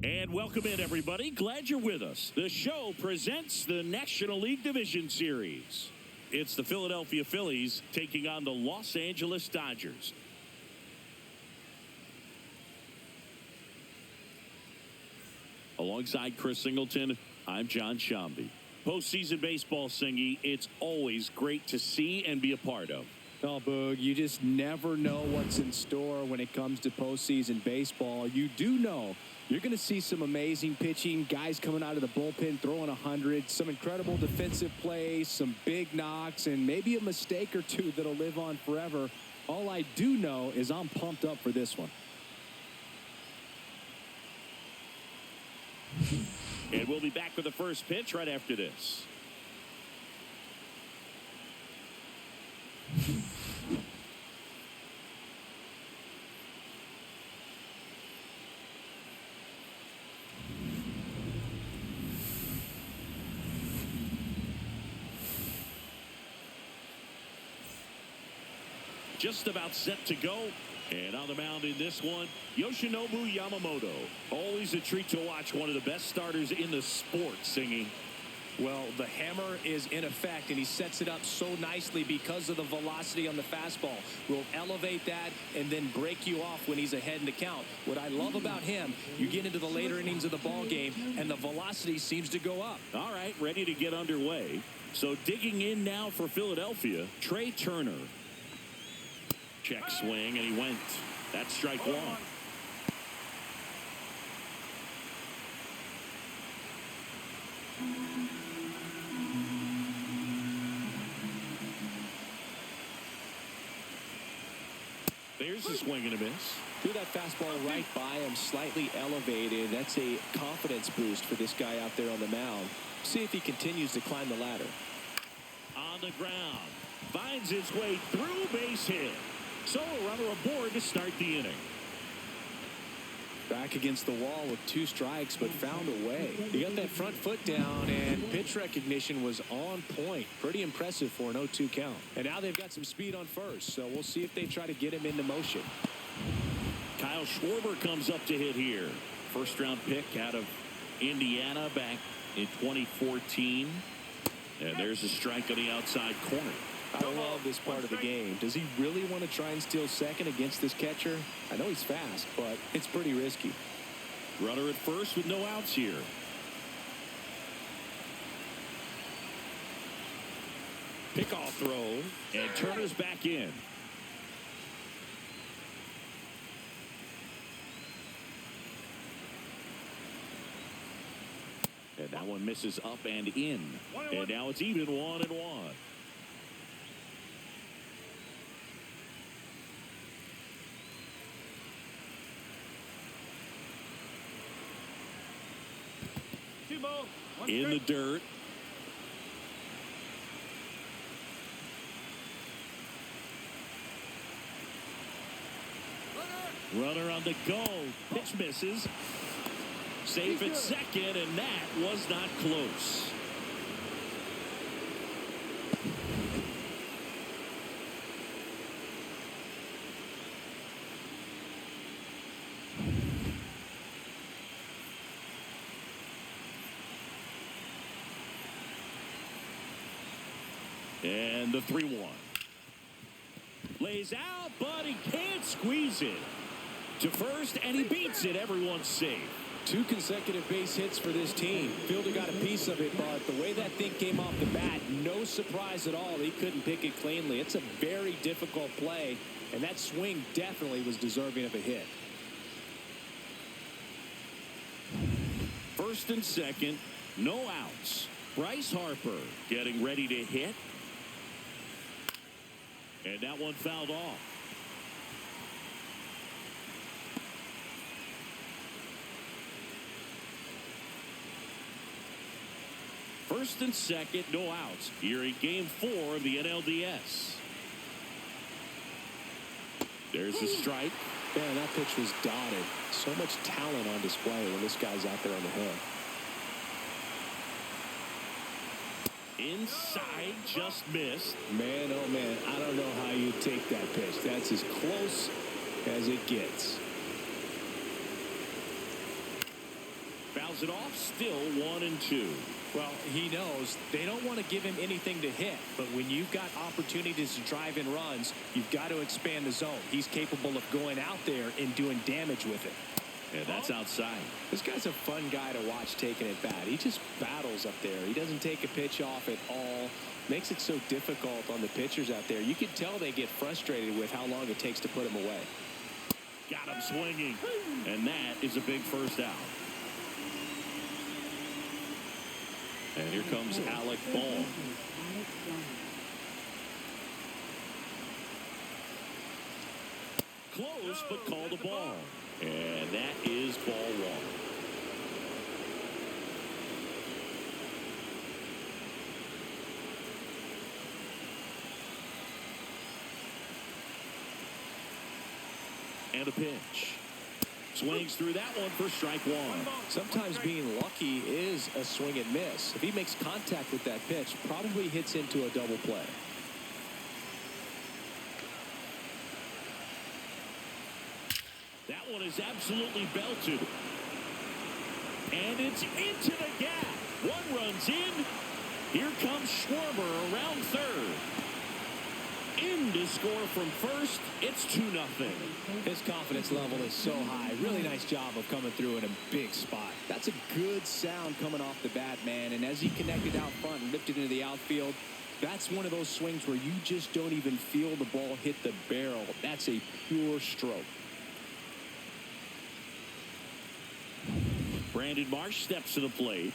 And welcome in, everybody. Glad you're with us. The show presents the National League Division Series. It's the Philadelphia Phillies taking on the Los Angeles Dodgers. Alongside Chris Singleton, I'm John Shambi. Postseason baseball, Singy, it's always great to see and be a part of. Oh, Boog, you just never know what's in store when it comes to postseason baseball. You do know you're going to see some amazing pitching, guys coming out of the bullpen throwing 100, some incredible defensive plays, some big knocks, and maybe a mistake or two that'll live on forever. All I do know is I'm pumped up for this one. And we'll be back with the first pitch right after this. Just about set to go. And on the mound in this one, Yoshinobu Yamamoto. Always a treat to watch one of the best starters in the sport, Singing. Well, the hammer is in effect, and he sets it up so nicely because of the velocity on the fastball. Will elevate that and then break you off when he's ahead in the count. What I love about him, you get into the later innings of the ball game, and the velocity seems to go up. All right, ready to get underway. So digging in now for Philadelphia, Trey Turner. Check swing, and he went. That's strike one. There's a swing and a miss. Threw that fastball right by him, slightly elevated. That's a confidence boost for this guy out there on the mound. See if he continues to climb the ladder. On the ground. Finds its way through, base hit. So a runner aboard to start the inning. Back against the wall with 2 strikes, but found a way. He got that front foot down, and pitch recognition was on point. Pretty impressive for an 0-2 count. And now they've got some speed on first, so we'll see if they try to get him into motion. Kyle Schwarber comes up to hit here. First-round pick out of Indiana back in 2014. And there's a strike on the outside corner. I love this part of the game. Does he really want to try and steal second against this catcher? I know he's fast, but it's pretty risky. Runner at first with no outs here. Pickoff throw, and Turner's back in. And that one misses up and in. And now it's even 1-1. In the dirt. Runner on the go. Pitch misses. Safe at second, and that was not close. And the 3-1. Lays out, but he can't squeeze it. To first, and he beats it. Everyone's safe. 2 consecutive base hits for this team. Fielder got a piece of it, but the way that thing came off the bat, no surprise at all. He couldn't pick it cleanly. It's a very difficult play, and that swing definitely was deserving of a hit. First and second, no outs. Bryce Harper getting ready to hit. And that one fouled off. First and second, no outs. Here in Game 4 of the NLDS. There's a strike. Man, that pitch was dotted. So much talent on display when this guy's out there on the hill. Inside, just missed. Man, oh man, I don't know how you take that pitch. That's as close as it gets. fouls it off. Still 1-2. Well, he knows they don't want to give him anything to hit, but when you've got opportunities to drive in runs, you've got to expand the zone. He's capable of going out there and doing damage with it. Yeah, that's outside. This guy's a fun guy to watch taking it bat. He just battles up there. He doesn't take a pitch off at all. Makes it so difficult on the pitchers out there. You can tell they get frustrated with how long it takes to put him away. Got him swinging, and that is a big first out. And here comes Alec Ball. Close, but called a ball. And that is ball one. And a pitch. Swings through that one for strike one. Sometimes being lucky is a swing and miss. If he makes contact with that pitch, probably hits into a double play. That one is absolutely belted. And it's into the gap. One runs in. Here comes Schwarber around third. In to score from first. It's 2-0. His confidence level is so high. Really nice job of coming through in a big spot. That's a good sound coming off the bat, man. And as he connected out front and lifted into the outfield, that's one of those swings where you just don't even feel the ball hit the barrel. That's a pure stroke. Brandon Marsh steps to the plate.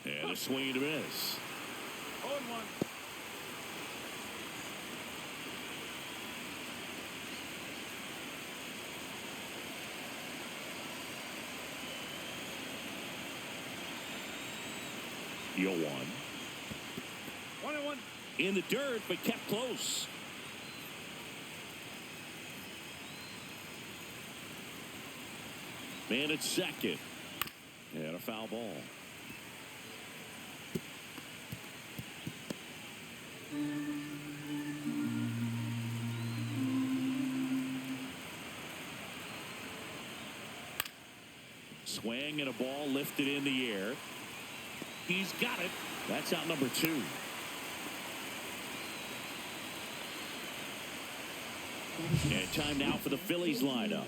And a swing and a miss. 0-1. 1-1. In the dirt, but kept close. Man at second. And a foul ball. Swing and a ball lifted in the air. He's got it. That's out number 2. And time now for the Phillies lineup.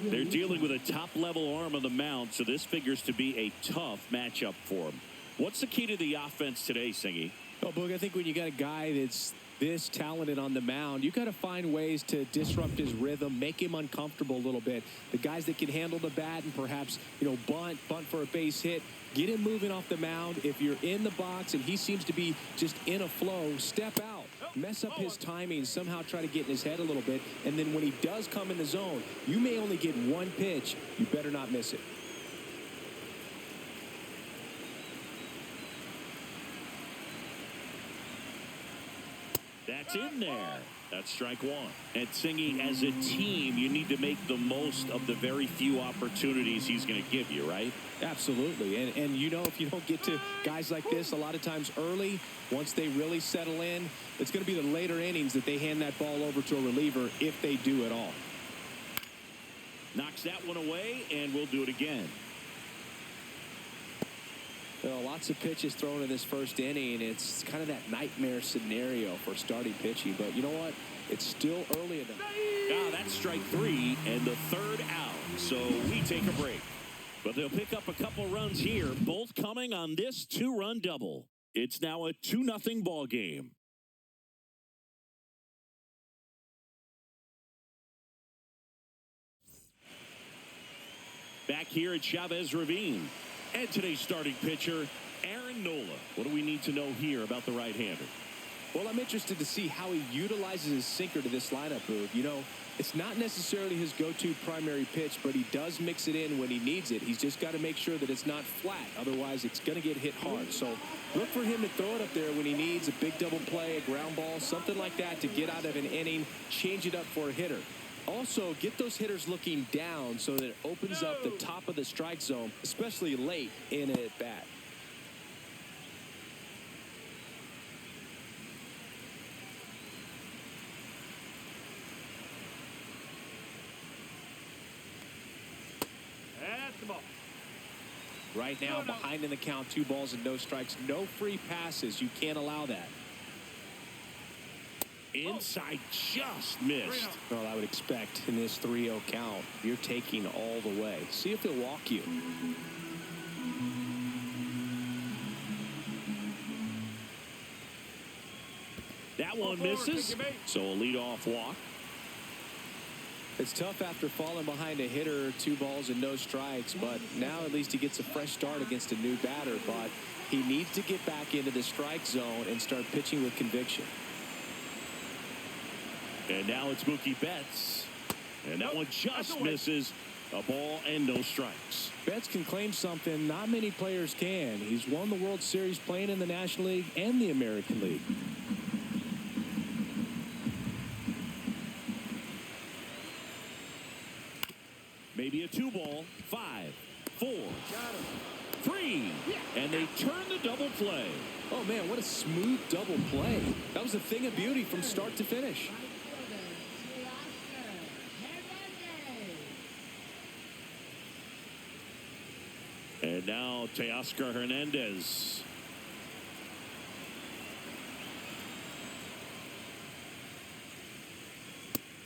They're dealing with a top-level arm on the mound, so this figures to be a tough matchup for them. What's the key to the offense today, Singy? Well, Boog, I think when you got a guy that's this talented on the mound, you got to find ways to disrupt his rhythm, make him uncomfortable a little bit. The guys that can handle the bat and perhaps, bunt for a base hit, get him moving off the mound. If you're in the box and he seems to be just in a flow, step out. Mess up his timing, somehow try to get in his head a little bit, and then when he does come in the zone, you may only get one pitch. You better not miss it. That's in there. That's strike one. And Singy, as a team, you need to make the most of the very few opportunities he's going to give you, right? Absolutely. And if you don't get to guys like this a lot of times early, once they really settle in, it's going to be the later innings that they hand that ball over to a reliever if they do at all. Knocks that one away, and we'll do it again. Lots of pitches thrown in this first inning. It's kind of that nightmare scenario for starting pitching. But you know what? It's still early enough. That's strike 3 and the third out. So we take a break. But they'll pick up a couple runs here, both coming on this 2-run double. It's now a 2-0 ball game. Back here at Chavez Ravine. And today's starting pitcher, Aaron Nola. What do we need to know here about the right-hander? Well, I'm interested to see how he utilizes his sinker to this lineup move. It's not necessarily his go-to primary pitch, but he does mix it in when he needs it. He's just got to make sure that it's not flat. Otherwise, it's going to get hit hard. So look for him to throw it up there when he needs a big double play, a ground ball, something like that to get out of an inning, change it up for a hitter. Also, get those hitters looking down so that it opens up the top of the strike zone, especially late in an at-bat. Right now, behind in the count, 2 balls and no strikes. No free passes. You can't allow that. Inside, just missed. Well, I would expect in this 3-0 count, you're taking all the way. See if he'll walk you. That one misses, so a leadoff walk. It's tough after falling behind a hitter, 2 balls and no strikes, but now at least he gets a fresh start against a new batter. But he needs to get back into the strike zone and start pitching with conviction. And now it's Mookie Betts. And that one just misses. A ball and no strikes. Betts can claim something not many players can. He's won the World Series playing in the National League and the American League. Maybe a 2-ball. 5, 4, 3. And they turn the double play. Oh, man, what a smooth double play. That was a thing of beauty from start to finish. And now Teoscar Hernandez.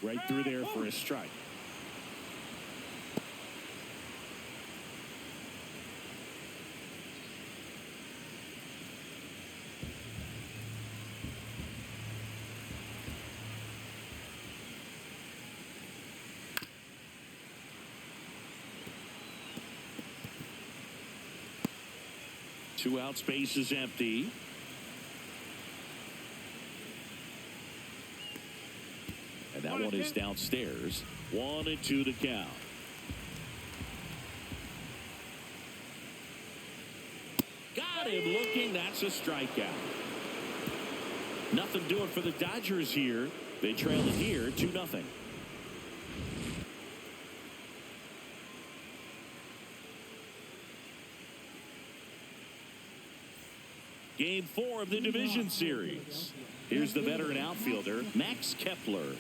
Right through there for a strike. Two out, space is empty. And that one is downstairs. 1-2 to count. Got him looking. That's a strikeout. Nothing doing for the Dodgers here. They trail it here 2-0. Game 4 of the division series. Here's the veteran outfielder, Max Kepler.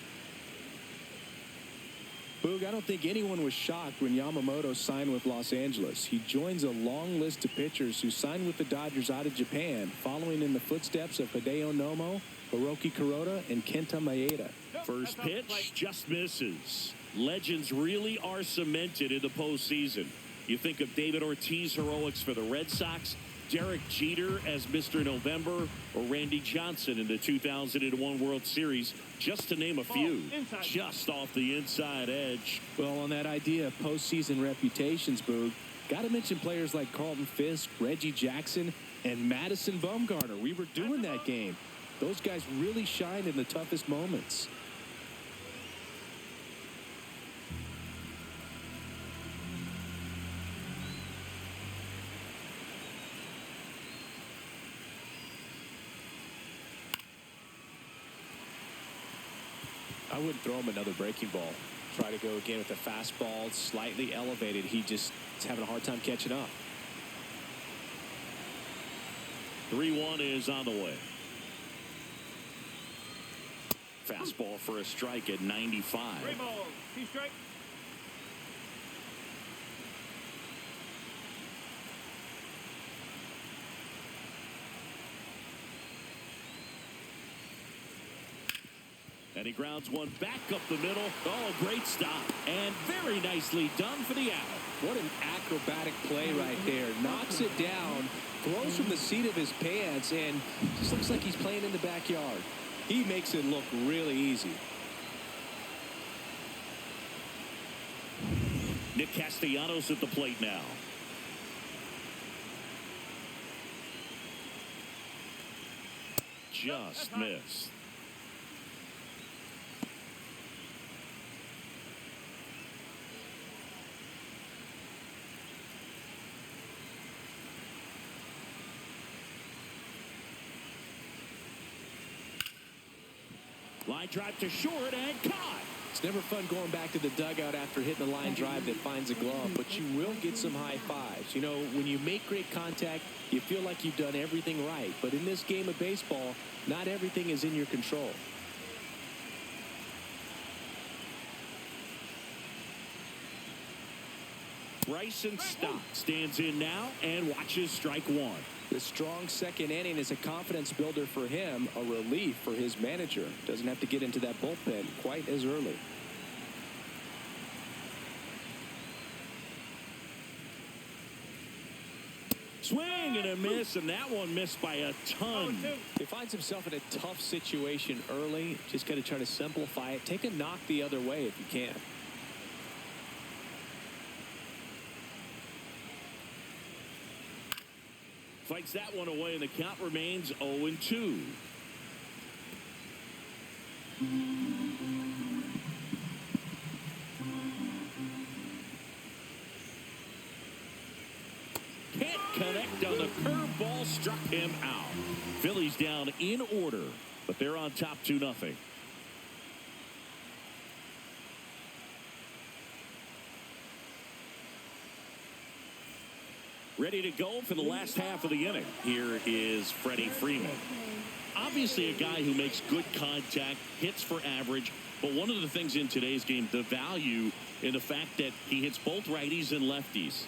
Boog, I don't think anyone was shocked when Yamamoto signed with Los Angeles. He joins a long list of pitchers who signed with the Dodgers out of Japan, following in the footsteps of Hideo Nomo, Hiroki Kuroda, and Kenta Maeda. First pitch just misses. Legends really are cemented in the postseason. You think of David Ortiz heroics for the Red Sox, Derek Jeter as Mr. November, or Randy Johnson in the 2001 World Series, just to name a few. Just off the inside edge. Well, on that idea of postseason reputations, Boog, got to mention players like Carlton Fisk, Reggie Jackson, and Madison Bumgarner. We were doing that game. Those guys really shined in the toughest moments. I wouldn't throw him another breaking ball. Try to go again with the fastball, slightly elevated. He just is having a hard time catching up. 3-1 is on the way. Fastball for a strike at 95. 3 balls, 2 strikes. And he grounds one back up the middle. Oh, great stop. And very nicely done for the out. What an acrobatic play right there. Knocks it down, throws from the seat of his pants, and just looks like he's playing in the backyard. He makes it look really easy. Nick Castellanos at the plate now. Just missed. Line drive to short and caught. It's never fun going back to the dugout after hitting a line drive that finds a glove, but you will get some high fives. You know, when you make great contact, you feel like you've done everything right. But in this game of baseball, not everything is in your control. Bryson Stott stands in now and watches strike one. The strong second inning is a confidence builder for him, a relief for his manager. Doesn't have to get into that bullpen quite as early. Swing and a miss, and that one missed by a ton. He finds himself in a tough situation early. Just got to try to simplify it. Take a knock the other way if you can. Fights that one away, and the count remains 0-2. Can't connect on the curveball, struck him out. Phillies down in order, but they're on top 2-0. Ready to go for the last half of the inning. Here is Freddie Freeman. Obviously a guy who makes good contact, hits for average, but one of the things in today's game, the value in the fact that he hits both righties and lefties.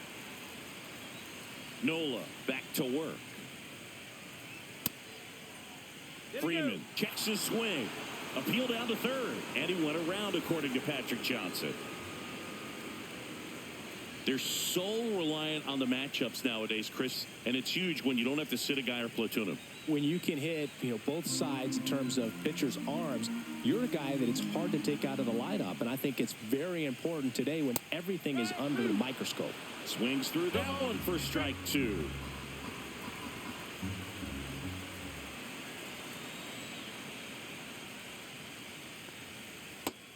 Nola back to work. Freeman checks his swing. Appeal down to third, and he went around according to Patrick Johnson. They're so reliant on the matchups nowadays, Chris, and it's huge when you don't have to sit a guy or platoon him. When you can hit, both sides in terms of pitchers' arms, you're a guy that it's hard to take out of the lineup, and I think it's very important today when everything is under the microscope. Swings through that one for strike two.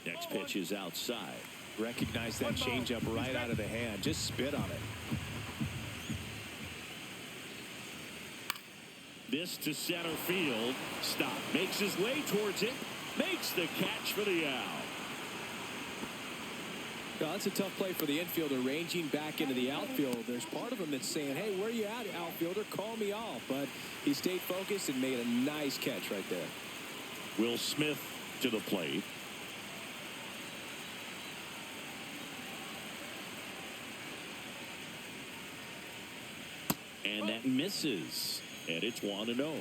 Next pitch is outside. Recognize that changeup right out of the hand. Just spit on it. This to center field. Stop. Makes his way towards it. Makes the catch for the out. Well, that's a tough play for the infielder, ranging back into the outfield. There's part of him that's saying, hey, where you at, outfielder? Call me off. But he stayed focused and made a nice catch right there. Will Smith to the plate. And that misses. And it's 1-0.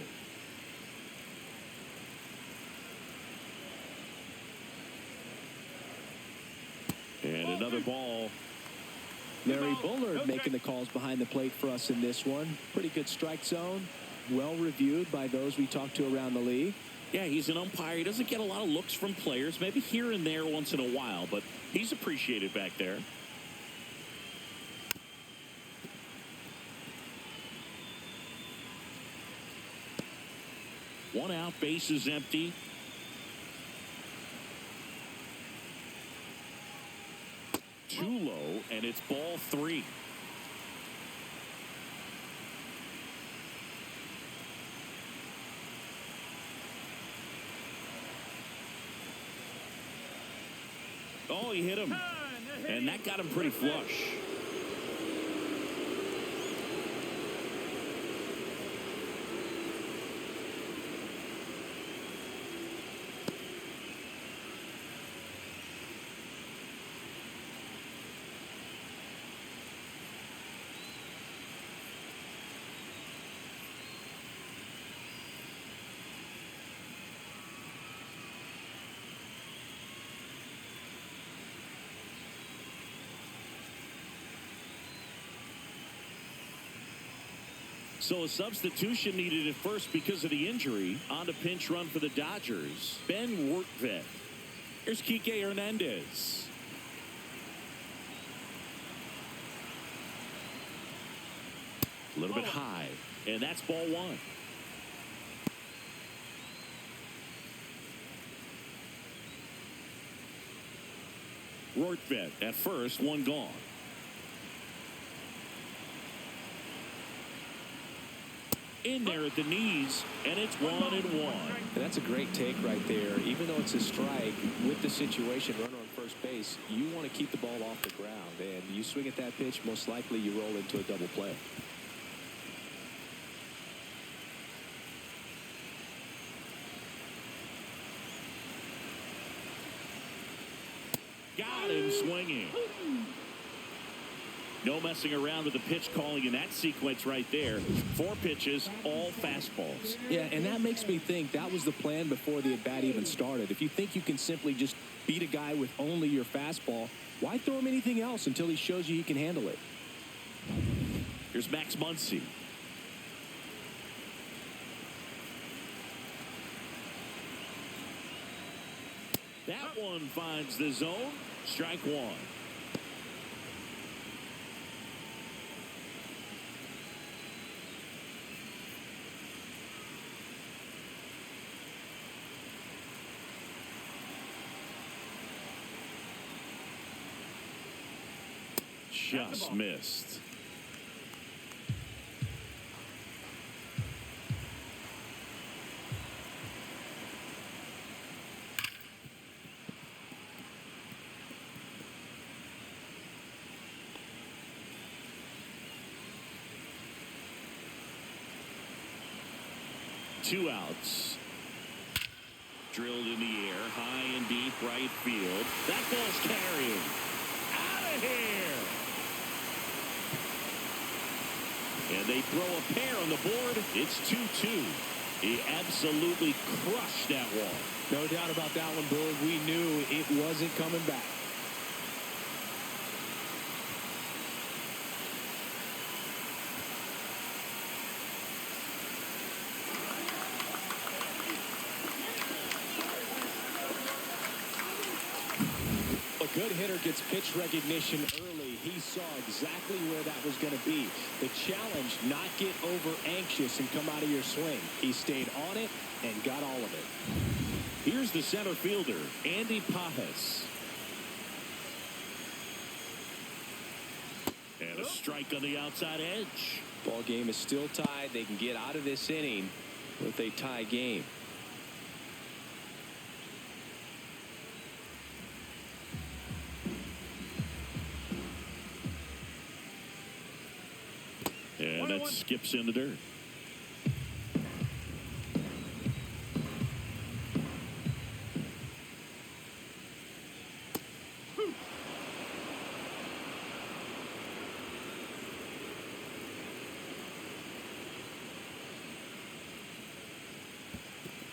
And another ball. Larry Bullard making the calls behind the plate for us in this one. Pretty good strike zone. Well reviewed by those we talked to around the league. Yeah, he's an umpire. He doesn't get a lot of looks from players. Maybe here and there once in a while. But he's appreciated back there. One out, base is empty. Too low, and it's ball three. Oh, he hit him. And that got him pretty flush. So a substitution needed at first because of the injury. On a pinch run for the Dodgers, Ben Workvet. Here's Kike Hernandez. A little bit high, and that's ball one. Workvet at first, one gone. In there at the knees, and it's 1-1. And that's a great take right there. Even though it's a strike, with the situation, runner on first base, you want to keep the ball off the ground. And you swing at that pitch, most likely you roll into a double play. Got him swinging. No messing around with the pitch calling in that sequence right there. 4 pitches, all fastballs. Yeah, and that makes me think that was the plan before the at-bat even started. If you think you can simply just beat a guy with only your fastball, why throw him anything else until he shows you he can handle it? Here's Max Muncy. That one finds the zone. Strike 1. Just missed. Two outs. Drilled in the air, high and deep right field. That ball's carried. Out of here. And they throw a pair on the board. It's 2-2. He absolutely crushed that one. No doubt about that one, Boog. We knew it wasn't coming back. A good hitter gets pitch recognition early. He saw exactly where that was going to be. The challenge, not get over anxious and come out of your swing. He stayed on it and got all of it. Here's the center fielder, Andy Pajes. And a strike on the outside edge. Ball game is still tied. They can get out of this inning with a tie game. And that skips in the dirt.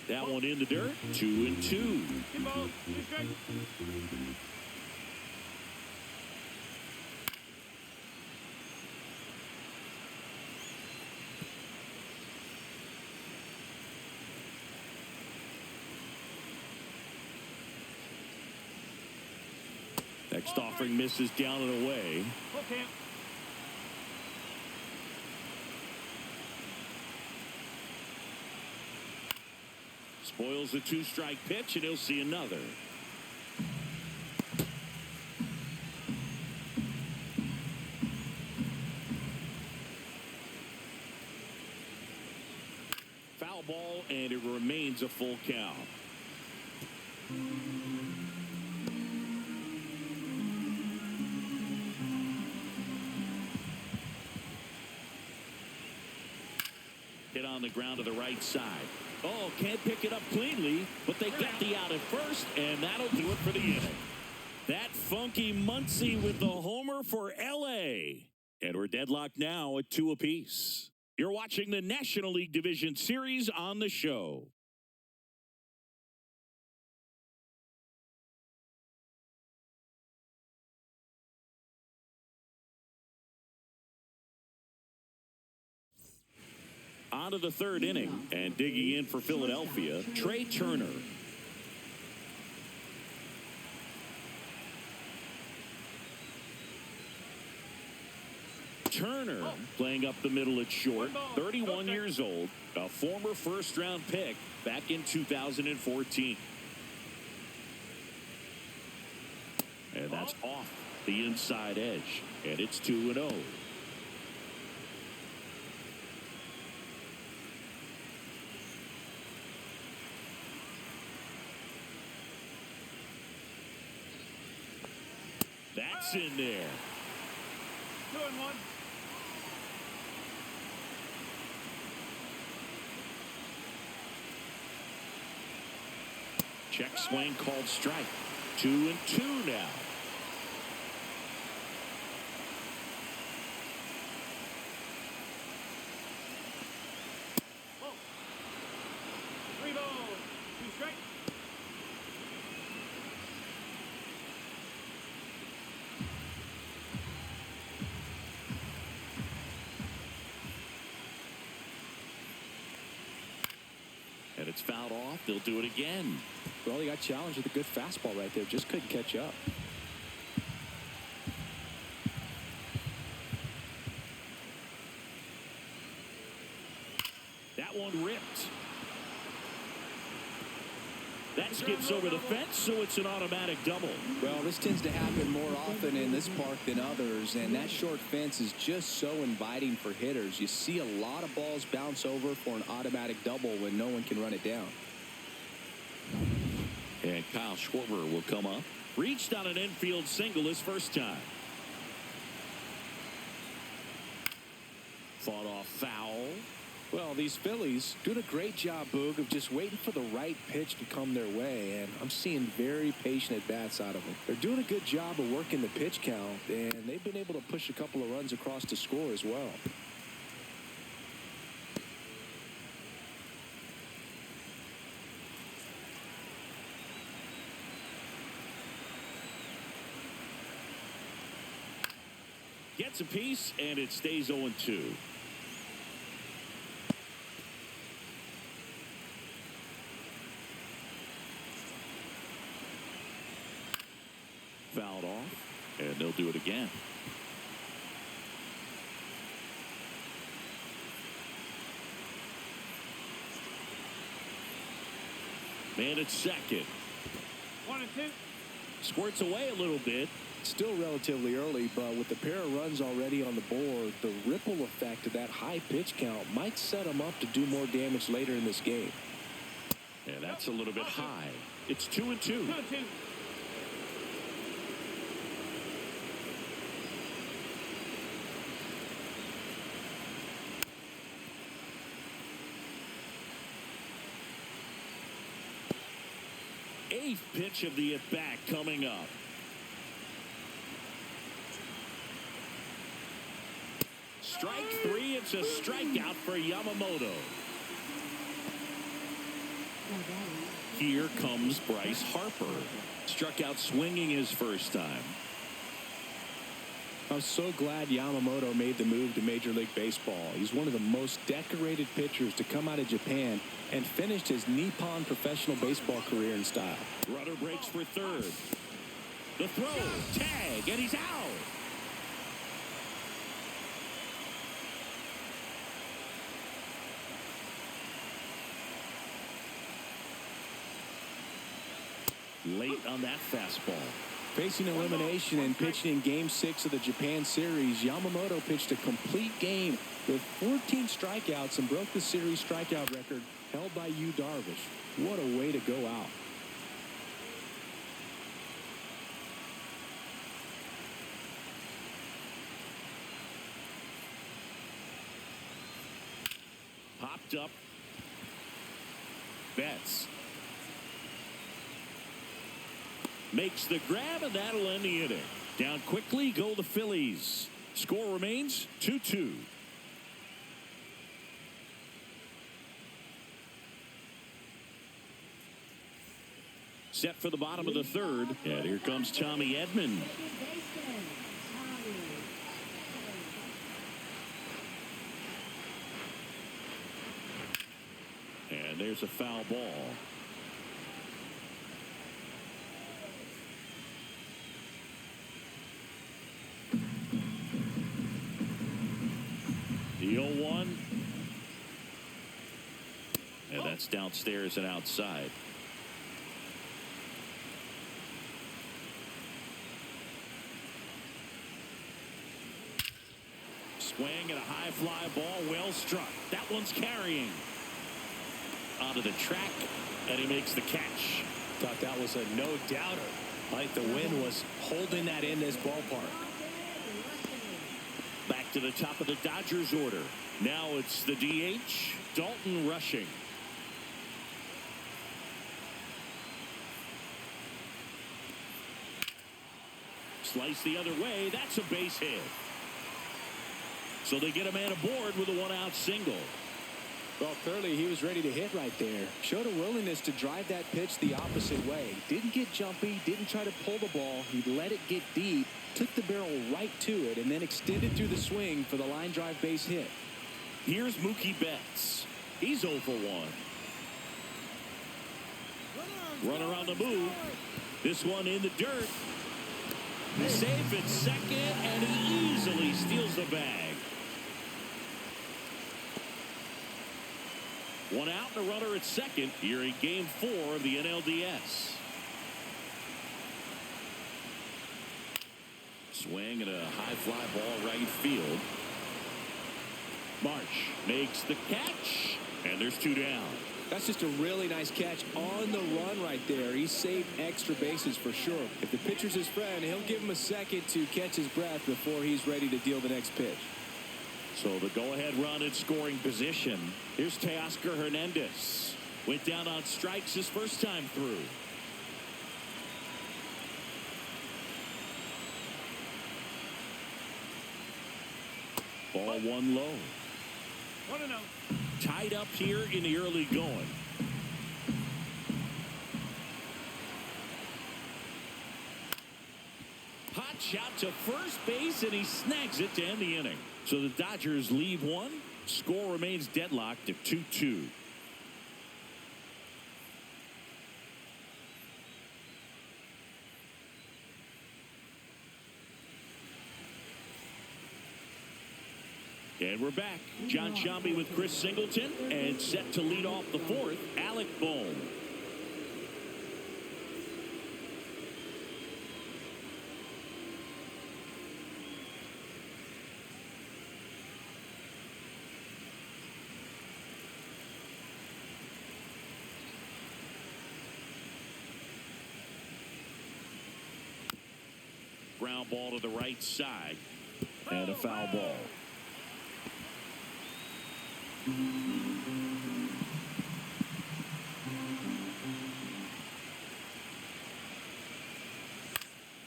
That one in the dirt. 2-2. Next offering misses down and away. Okay. Spoils the 2-strike pitch, and he'll see another. Foul ball, and it remains a full count. Hit on the ground to the right side. Oh, can't pick it up cleanly, but they got the out at first, and that'll do it for the inning. That funky Muncy with the homer for L.A. And we're deadlocked now at 2 apiece. You're watching the National League Division Series on the show. On to the 3rd inning, and digging in for Philadelphia, Trey Turner. Turner playing up the middle at short, 31 years old, a former first-round pick back in 2014. And that's off the inside edge, and it's 2-0. That's in there. 2-1. Check swing called strike. 2-2 now. strike. And it's fouled off. They'll do it again. Well, he got challenged with a good fastball right there. Just couldn't catch up. That one ripped. That skips over the fence, so it's an automatic double. Well, this tends to happen more often in this park than others, and that short fence is just so inviting for hitters. You see a lot of balls bounce over for an automatic double when no one can run it down. And Kyle Schwarber will come up. Reached on an infield single his first time. Fought off foul. Well, these Phillies doing a great job, Boog, of just waiting for the right pitch to come their way, and I'm seeing very patient at-bats out of them. They're doing a good job of working the pitch count, and they've been able to push a couple of runs across to score as well. Gets a piece, and it stays 0-2. Fouled off, and they'll do it again. Man at second. 1-2. Squirts away a little bit. Still relatively early, but with the pair of runs already on the board, the ripple effect of that high pitch count might set them up to do more damage later in this game. Yeah, that's a little bit high. It's 2-2. 2-2. Eighth pitch of the at-bat coming up. Strike three. It's a strikeout for Yamamoto. Here comes Bryce Harper. Struck out swinging his first time. I'm so glad Yamamoto made the move to Major League Baseball. He's one of the most decorated pitchers to come out of Japan and finished his Nippon professional baseball career in style. Rudder breaks for third. The throw, tag, and he's out. Late on that fastball. Facing elimination and pitching in Game 6 of the Japan Series, Yamamoto pitched a complete game with 14 strikeouts and broke the series strikeout record held by Yu Darvish. What a way to go out. Popped up. Betts. Makes the grab, and that'll end the inning. Down quickly go the Phillies. Score remains 2-2. Set for the bottom of the third. And here comes Tommy Edman. And there's a foul ball. The 0-1. And that's downstairs and outside. Swing and a high fly ball, well struck. That one's carrying. Onto the track, and he makes the catch. Thought that was a no-doubter. Like the wind was holding that in this ballpark. Back to the top of the Dodgers order. Now it's the DH, Dalton Rushing. Slice the other way. That's a base hit. So they get a man aboard with a one-out single. Well, clearly he was ready to hit right there. Showed a willingness to drive that pitch the opposite way. Didn't get jumpy, didn't try to pull the ball. He let it get deep, took the barrel right to it, and then extended through the swing for the line drive base hit. Here's Mookie Betts. He's 0 for 1. Runner on the move. This one in the dirt. Safe at second, and he easily steals the bag. One out and a runner at second here in Game 4 of the NLDS. Swing and a high fly ball right field. Marsh makes the catch, and there's 2 down. That's just a really nice catch on the run right there. He saved extra bases for sure. If the pitcher's his friend, he'll give him a second to catch his breath before he's ready to deal the next pitch. So the go-ahead run in scoring position. Here's Teoscar Hernandez. Went down on strikes his first time through. Ball 1 low. 1-0. Tied up here in the early going. Hot shot to first base, and he snags it to end the inning. So the Dodgers leave one. Score remains deadlocked at 2-2. And we're back. John Sciambi with Chris Singleton, and set to lead off the fourth, Alec Bohm. Ground ball to the right side, and a foul ball.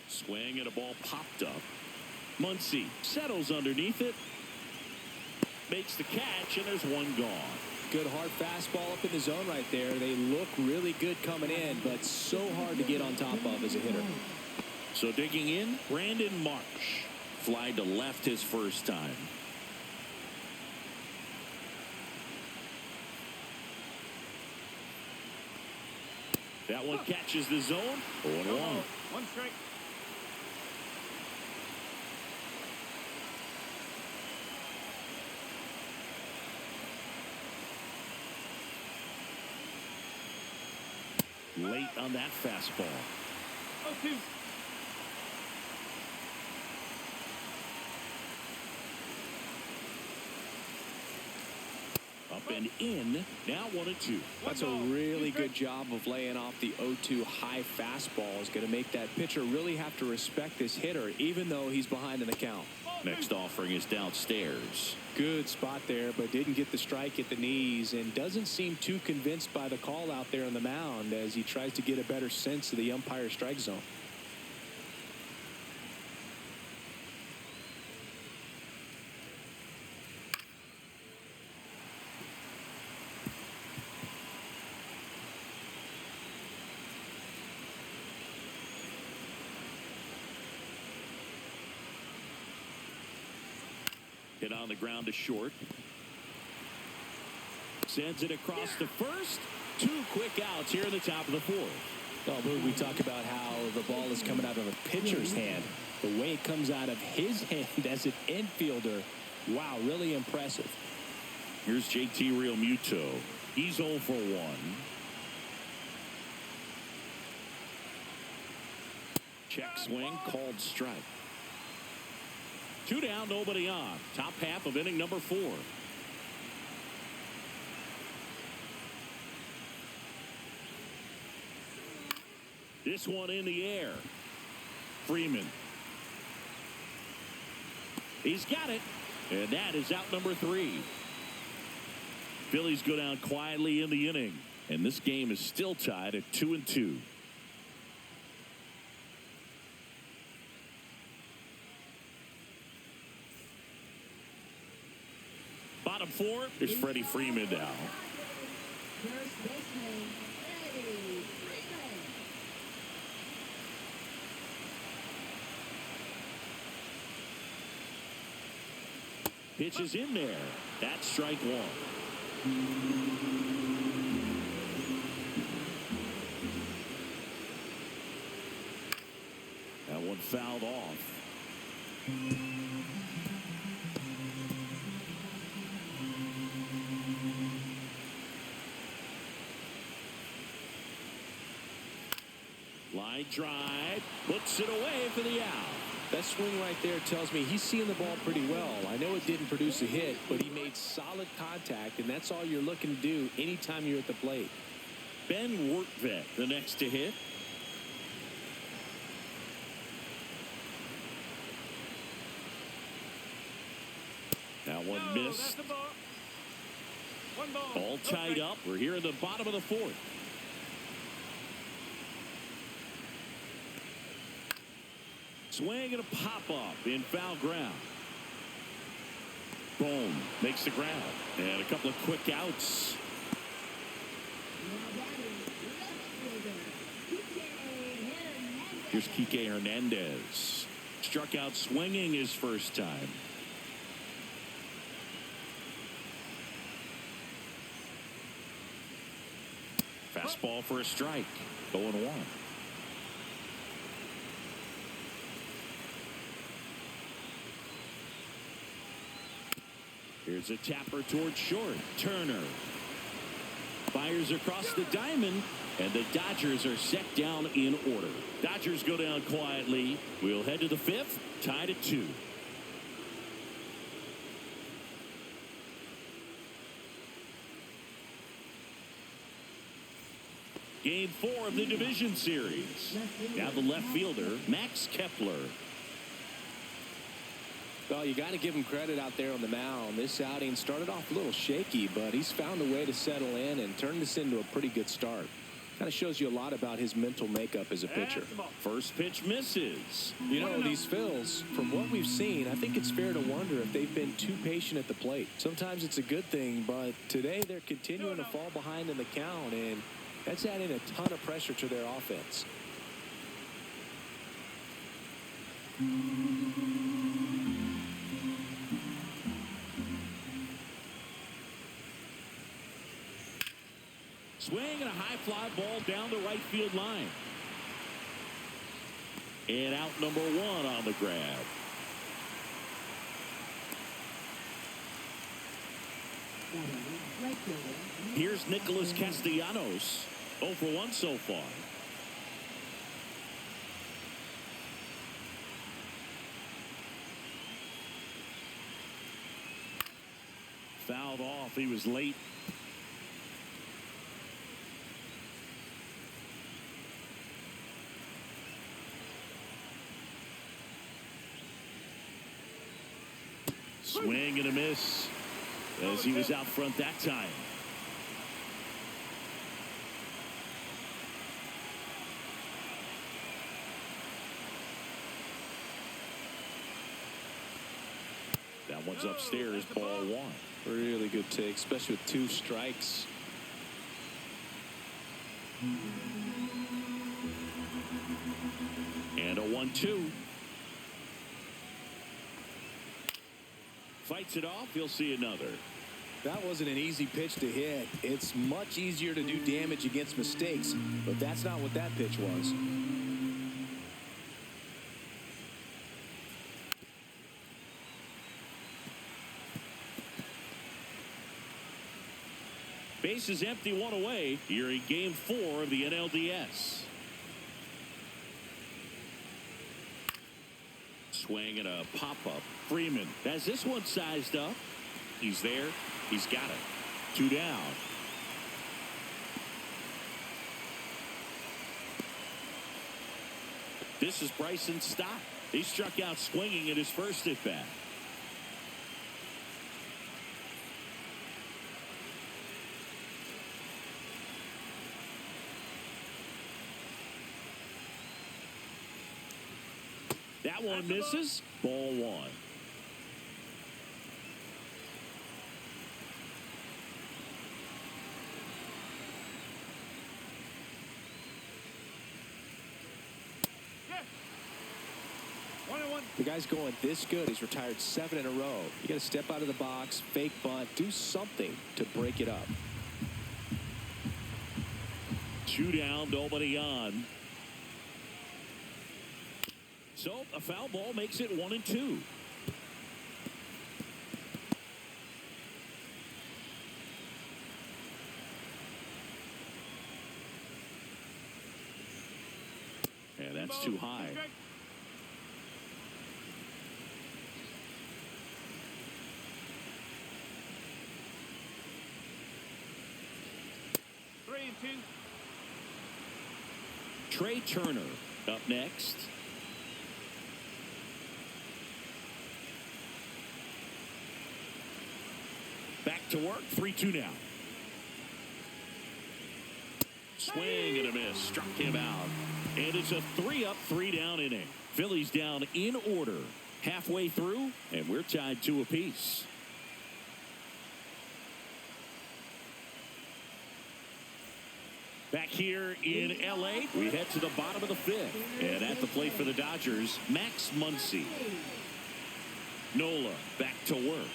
Swing and a ball popped up. Muncy settles underneath it. Makes the catch, and there's one gone. Good hard fastball up in the zone right there. They look really good coming in, but so hard to get on top of as a hitter. So digging in, Brandon Marsh. Fly to left his first time. That one catches the zone. 0-1. 1 strike. Late on that fastball. 0-2. Up and in. Now 1-2. That's a really good job of laying off the 0-2 high fastball. Is going to make that pitcher really have to respect this hitter, even though he's behind in the count. Next offering is downstairs. Good spot there, but didn't get the strike at the knees, and doesn't seem too convinced by the call out there on the mound as he tries to get a better sense of the umpire strike zone. Hit on the ground to short. Sends it across to first. 2 quick outs here in the top of the fourth. Well, Lou, we talk about how the ball is coming out of a pitcher's hand. The way it comes out of his hand as an infielder, wow, really impressive. Here's JT Realmuto. He's 0 for 1. Check swing, called strike. 2 down, nobody on. Top half of inning number 4. This one in the air. Freeman. He's got it. And that is out number 3. Phillies go down quietly in the inning. And this game is still tied at 2-2. Bottom four is Freddie Freeman now. First baseman, Freddie Freeman. Pitch is in there. That's strike one. That one fouled off. Line drive, puts it away for the out. That swing right there tells me he's seeing the ball pretty well. I know it didn't produce a hit, but he made solid contact, and that's all you're looking to do anytime you're at the plate. Ben Workvet, the next to hit. That one missed. That's the ball. One ball. All tied up. We're here in the bottom of the fourth. Swing and a pop-up in foul ground. Boom. Makes the ground. And a couple of quick outs. Now batting, left fielder, Kike Hernandez. Here's Kike Hernandez. Struck out swinging his first time. Fastball for a strike. 0-1. Here's a tapper towards short. Turner fires across the diamond, and the Dodgers are set down in order. Dodgers go down quietly. We'll head to the fifth, tied at 2. Game 4 of the division series. Now the left fielder, Max Kepler. Well, you got to give him credit out there on the mound. This outing started off a little shaky, but he's found a way to settle in and turn this into a pretty good start. Kind of shows you a lot about his mental makeup as a pitcher. First pitch misses. You know, these Phils, from what we've seen, I think it's fair to wonder if they've been too patient at the plate. Sometimes it's a good thing, but today they're continuing to fall behind in the count, and that's adding a ton of pressure to their offense. Swing and a high fly ball down the right field line. And out number 1 on the grab. Right fielder. Here's Nicholas Castellanos. 0 for 1 so far. Fouled off. He was late. Swing and a miss as he was out front that time. That one's upstairs, ball 1. Really good take, especially with 2 strikes. And a 1-2. Fights it off. He'll see another. That wasn't an easy pitch to hit. It's much easier to do damage against mistakes, but that's not what that pitch was. Base is empty, 1 away. Here in game 4 of the NLDS. Swing and a pop-up. Freeman has this one sized up. He's there. He's got it. 2 down. This is Bryson Stott. He struck out swinging at his first at bat. That one misses. Ball 1. The guy's going this good. He's retired 7 in a row. You got to step out of the box, fake bunt, do something to break it up. 2 down, nobody on. So a foul ball makes it 1-2. And that's too high. Trey Turner up next. Back to work, 3-2 now. Swing and a miss, struck him out. And it's a 3-up, 3-down inning. Phillies down in order. Halfway through, and we're tied 2 apiece. Back here in L.A., we head to the bottom of the 5th. And at the plate for the Dodgers, Max Muncy. Nola back to work.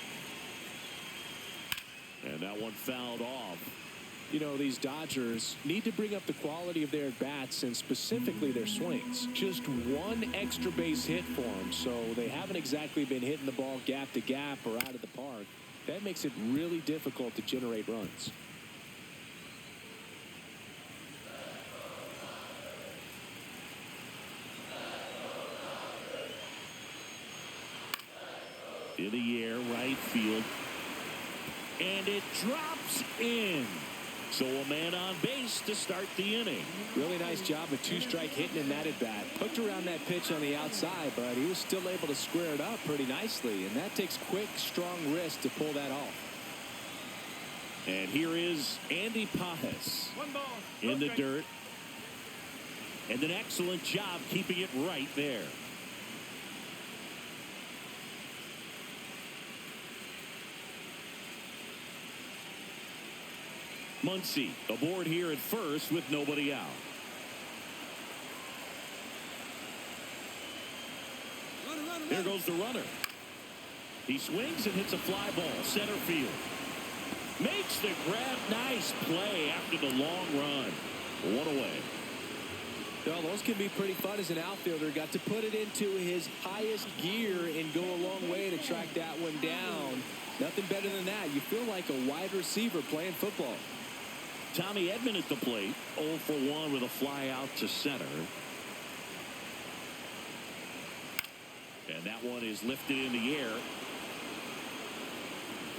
And that one fouled off. You know, these Dodgers need to bring up the quality of their at-bats and specifically their swings. Just one extra base hit for them, so they haven't exactly been hitting the ball gap to gap or out of the park. That makes it really difficult to generate runs. In the air, right field. And it drops in. So a man on base to start the inning. Really nice job of 2-strike hitting in that at-bat. Hooked around that pitch on the outside, but he was still able to square it up pretty nicely. And that takes quick, strong wrist to pull that off. And here is Andy Pajes in the dirt. And an excellent job keeping it right there. Muncy aboard here at first with nobody out. There goes the runner. He swings and hits a fly ball. Center field. Makes the grab. Nice play after the long run. 1 away. Well, those can be pretty fun as an outfielder. Got to put it into his highest gear and go a long way to track that one down. Nothing better than that. You feel like a wide receiver playing football. Tommy Edman at the plate. 0 for 1 with a fly out to center. And that one is lifted in the air.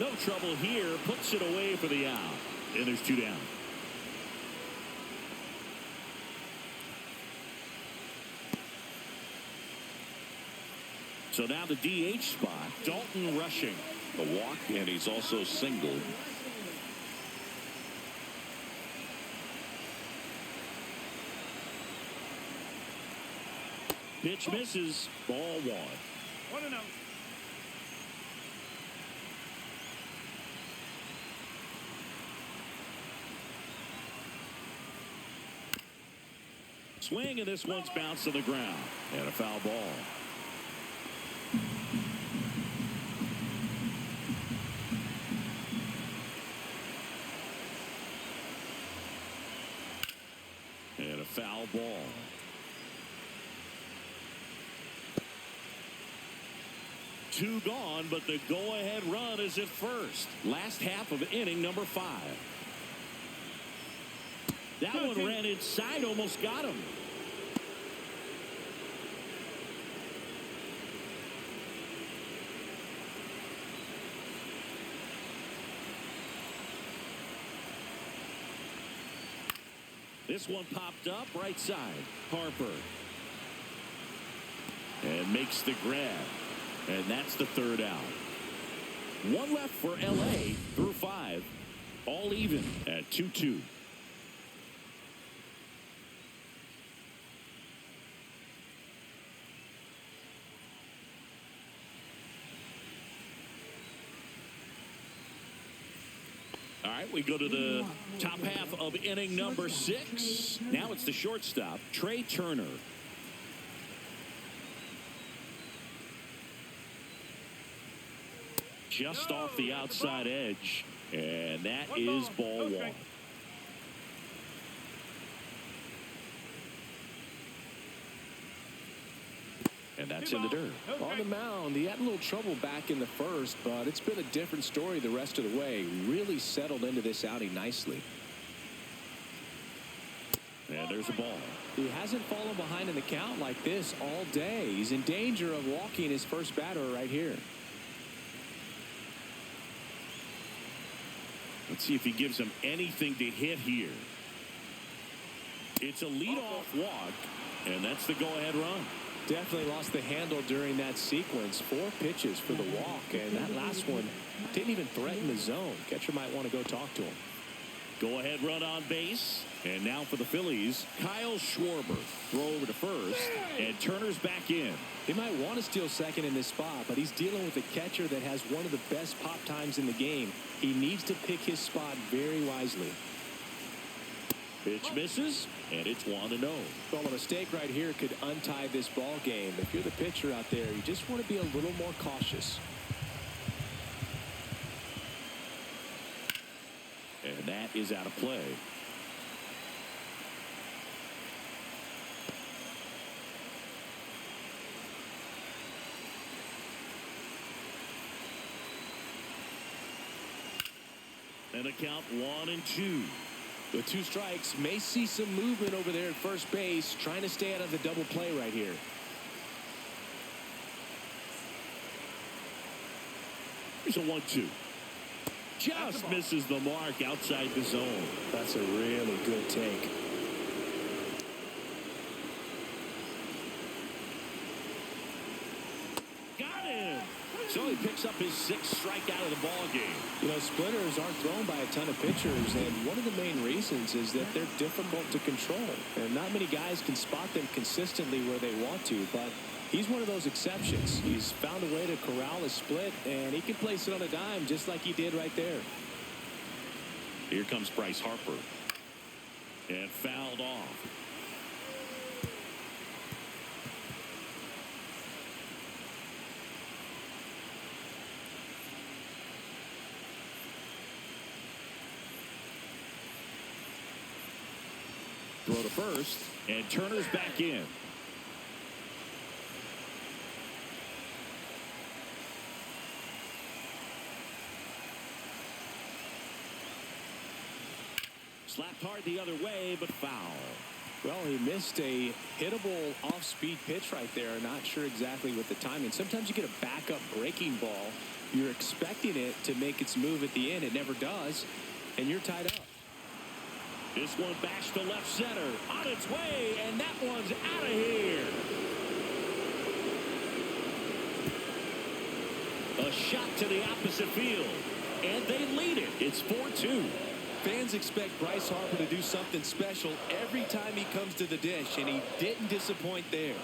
No trouble here. Puts it away for the out. And there's 2 down. So now the DH spot. Dalton rushing. A walk, and he's also singled. Pitch misses. Ball 1. 1-0. Swing, and this one's bounced to the ground. And a foul ball. And a foul ball. Two gone, but the go-ahead run is at first. Last half of inning number 5. That one ran inside, almost got him. This one popped up right side. Harper. And makes the grab. And that's the 3rd out. 1 left for L.A. through 5. All even at 2-2. All right, we go to the top half of inning number 6. Now it's the shortstop, Trey Turner. just off the outside edge. And that is ball one. And that's in the dirt. On the mound, he had a little trouble back in the first, but it's been a different story the rest of the way. Really settled into this outing nicely. And there's a ball. He hasn't fallen behind in the count like this all day. He's in danger of walking his first batter right here. Let's see if he gives him anything to hit here. It's a leadoff walk, and that's the go-ahead run. Definitely lost the handle during that sequence. 4 pitches for the walk, and that last one didn't even threaten the zone. Catcher might want to go talk to him. Go-ahead run on base. And now for the Phillies, Kyle Schwarber. Throw over to first, and Turner's back in. He might want to steal second in this spot, but he's dealing with a catcher that has one of the best pop times in the game. He needs to pick his spot very wisely. Pitch misses, and it's 1-0. Well, a mistake right here could untie this ball game. If you're the pitcher out there, you just want to be a little more cautious. And that is out of play. And a count 1-2. With 2 strikes, may see some movement over there at first base, trying to stay out of the double play right here. Here's a 1-2. Just misses the mark outside the zone. That's a really good take. Got him. So he picks up his 6th strikeout of the ball game. You know, splitters aren't thrown by a ton of pitchers, and one of the main reasons is that they're difficult to control. And not many guys can spot them consistently where they want to, but he's one of those exceptions. He's found a way to corral a split, and he can place it on a dime just like he did right there. Here comes Bryce Harper. And fouled off. Throw to first, and Turner's back in. Slapped hard the other way, but foul. Well, he missed a hittable off-speed pitch right there. Not sure exactly what the timing. Sometimes you get a backup breaking ball. You're expecting it to make its move at the end. It never does, and you're tied up. This one bashed to left center. On its way, and that one's out of here. A shot to the opposite field, and they lead it. It's 4-2. Fans expect Bryce Harper to do something special every time he comes to the dish, and he didn't disappoint there.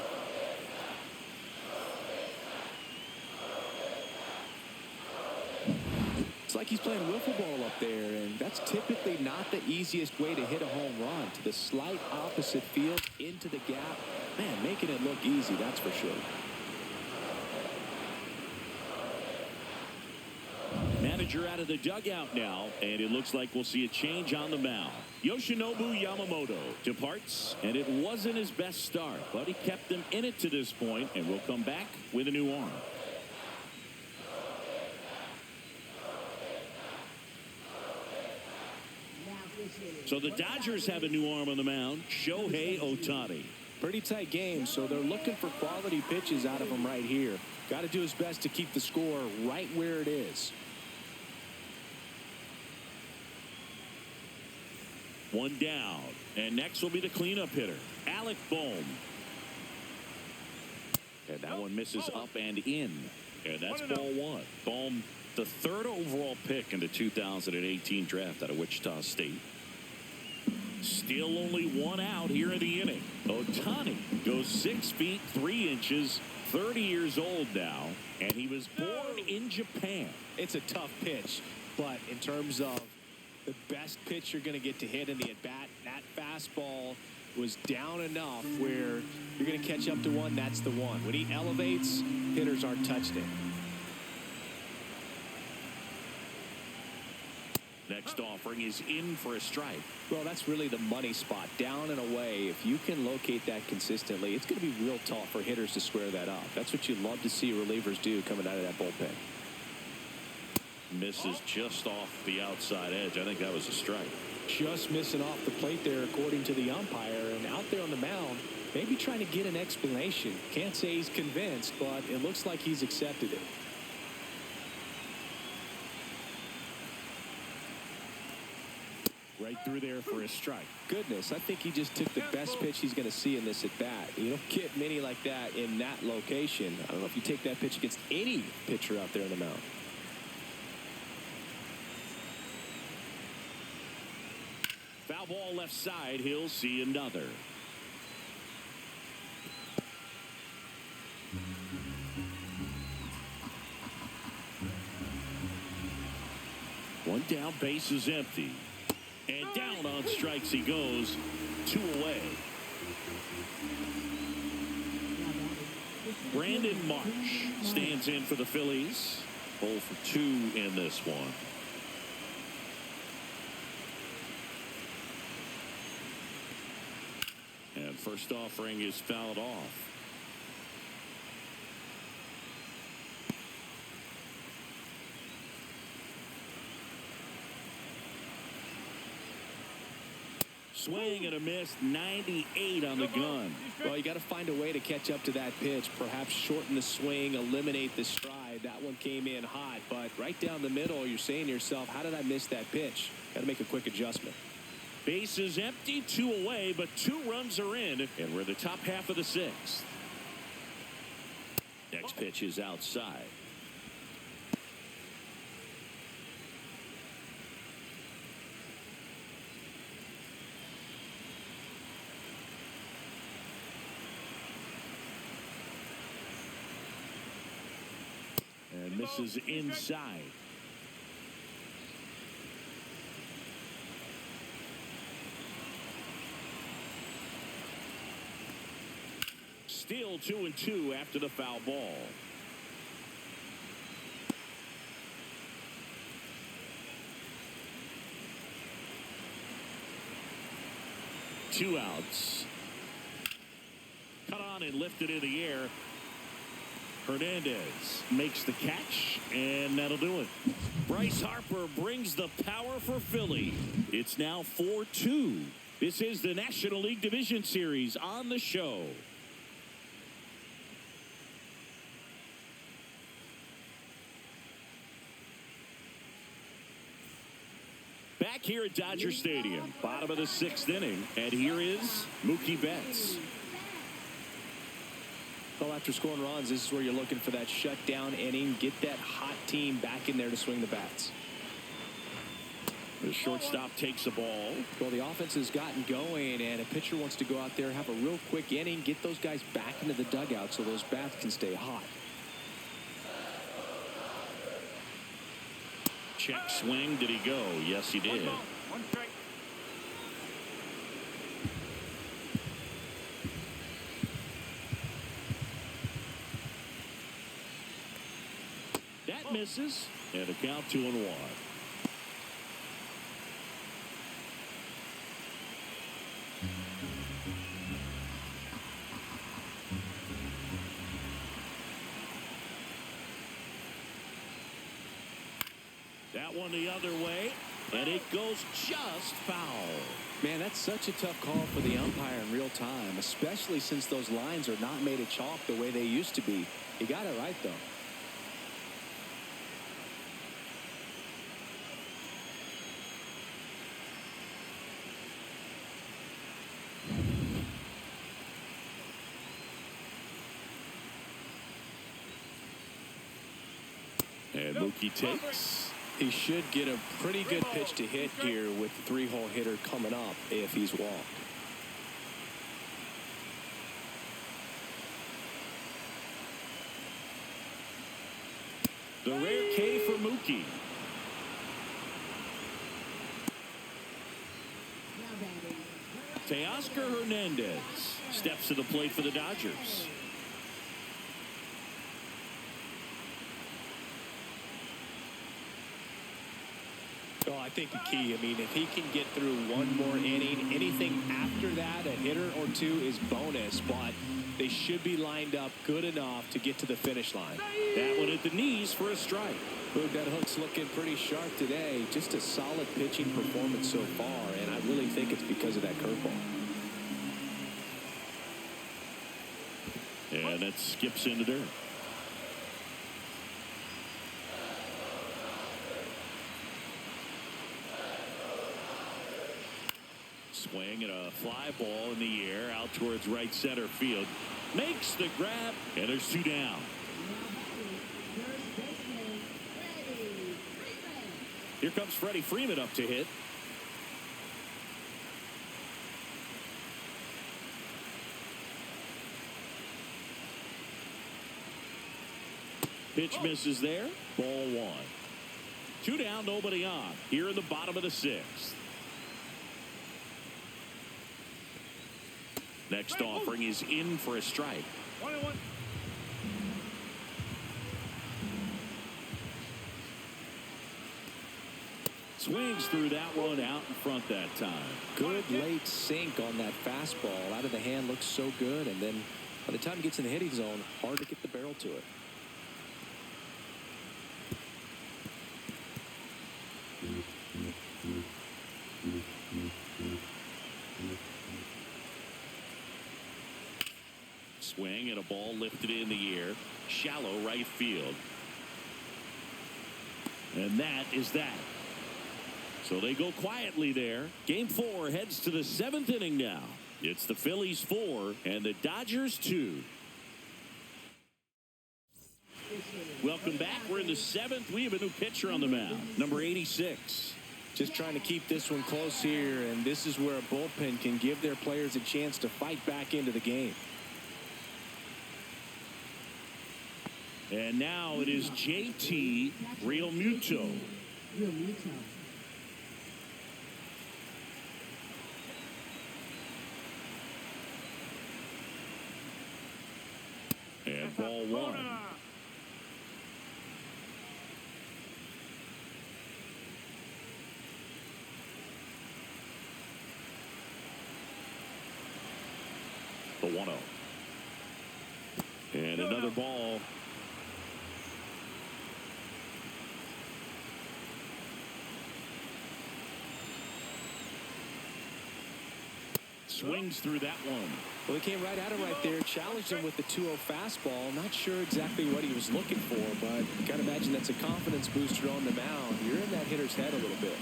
It's like he's playing wiffle ball up there, and that's typically not the easiest way to hit a home run. To the slight opposite field, into the gap. Man, making it look easy, that's for sure. Manager out of the dugout now, and it looks like we'll see a change on the mound. Yoshinobu Yamamoto departs, and it wasn't his best start, but he kept them in it to this point, and will come back with a new arm. So the Dodgers have a new arm on the mound, Shohei Ohtani. Pretty tight game, so they're looking for quality pitches out of him right here. Got to do his best to keep the score right where it is. One down, and next will be the cleanup hitter, Alec Bohm. And that one misses up and in, and that's ball 1. Bohm, the 3rd overall pick in the 2018 draft out of Wichita State. Still only 1 out here in the inning. Ohtani goes 6 feet 3 inches, 30 years old now, and he was born in Japan. It's a tough pitch, but in terms of the best pitch you're going to get to hit in the at-bat, that fastball was down enough where you're going to catch up to one. That's the one. When he elevates, hitters aren't touched it. Next offering is in for a strike. Well, that's really the money spot, down and away. If you can locate that consistently, it's going to be real tough for hitters to square that up. That's what you love to see relievers do coming out of that bullpen. Misses just off the outside edge. I think that was a strike. Just missing off the plate there, according to the umpire. And out there on the mound, maybe trying to get an explanation. Can't say he's convinced, but it looks like he's accepted it. Right through there for a strike. Goodness, I think he just took the best pitch he's going to see in this at bat. You don't get many like that in that location. I don't know if you take that pitch against any pitcher out there on the mound. Foul ball left side. He'll see another. One down, base is empty. And down on strikes he goes. 2 away. Brandon Marsh stands in for the Phillies. 0 for 2 in this one. And first offering is fouled off. Swing and a miss, 98 on the gun. Well, you got to find a way to catch up to that pitch. Perhaps shorten the swing, eliminate the stride. That one came in hot, but right down the middle, you're saying to yourself, how did I miss that pitch? Got to make a quick adjustment. Base is empty, 2 away, but 2 runs are in, and we're the top half of the 6th. Next pitch is outside. And misses inside. Still 2-2 after the foul ball. Two outs. Cut on and lifted in the air. Hernandez makes the catch, and that'll do it. Bryce Harper brings the power for Philly. It's now 4-2. This is the National League Division Series on the show. Back here at Dodger Stadium, bottom of the 6th inning, and here is Mookie Betts. Well, after scoring runs, this is where you're looking for that shutdown inning. Get that hot team back in there to swing the bats. The shortstop takes a ball. Well, the offense has gotten going, and a pitcher wants to go out there, have a real quick inning, get those guys back into the dugout so those bats can stay hot. Check swing. Did he go? Yes, he did. 1 ball, 1 strike. That misses, and a count 2-1. That one the other way, and it goes just foul. Man, that's such a tough call for the umpire in real time, especially since those lines are not made of chalk the way they used to be. He got it right, though. And Mookie takes. He should get a pretty good pitch to hit here with the 3-hole hitter coming up if he's walked. The rare K for Mookie. Teoscar Hernandez steps to the plate for the Dodgers. Oh, I think the key, I mean, if he can get through one more inning, anything after that, a hitter or two is bonus, but they should be lined up good enough to get to the finish line. That one at the knees for a strike. Boog, that hook's looking pretty sharp today. Just a solid pitching performance so far, and I really think it's because of that curveball. And that skips into dirt. Swing and a fly ball in the air out towards right center field. Makes the grab, and there's two down. Here comes Freddie Freeman up to hit. Pitch misses there. Ball one. Two down, nobody on. Here in the bottom of the sixth. Next offering is in for a strike. 1-1. Swings through that one out in front that time. Good late sink on that fastball. Out of the hand, looks so good, and then by the time it gets in the hitting zone, hard to get the barrel to it. Swing and a ball lifted in the air. Shallow right field. And that is that. So they go quietly there. Game 4 heads to the 7th inning now. It's the Phillies 4 and the Dodgers 2. Welcome back. We're in the 7th. We have a new pitcher on the mound, number 86. Just trying to keep this one close here, and this is where a bullpen can give their players a chance to fight back into the game. And now it is JT Realmuto. And ball one. The 1-0. And another ball. Swings through that one. Well, he came right at him right there, challenged him with the 2-0 fastball. Not sure exactly what he was looking for, but you got to imagine that's a confidence booster on the mound. You're in that hitter's head a little bit.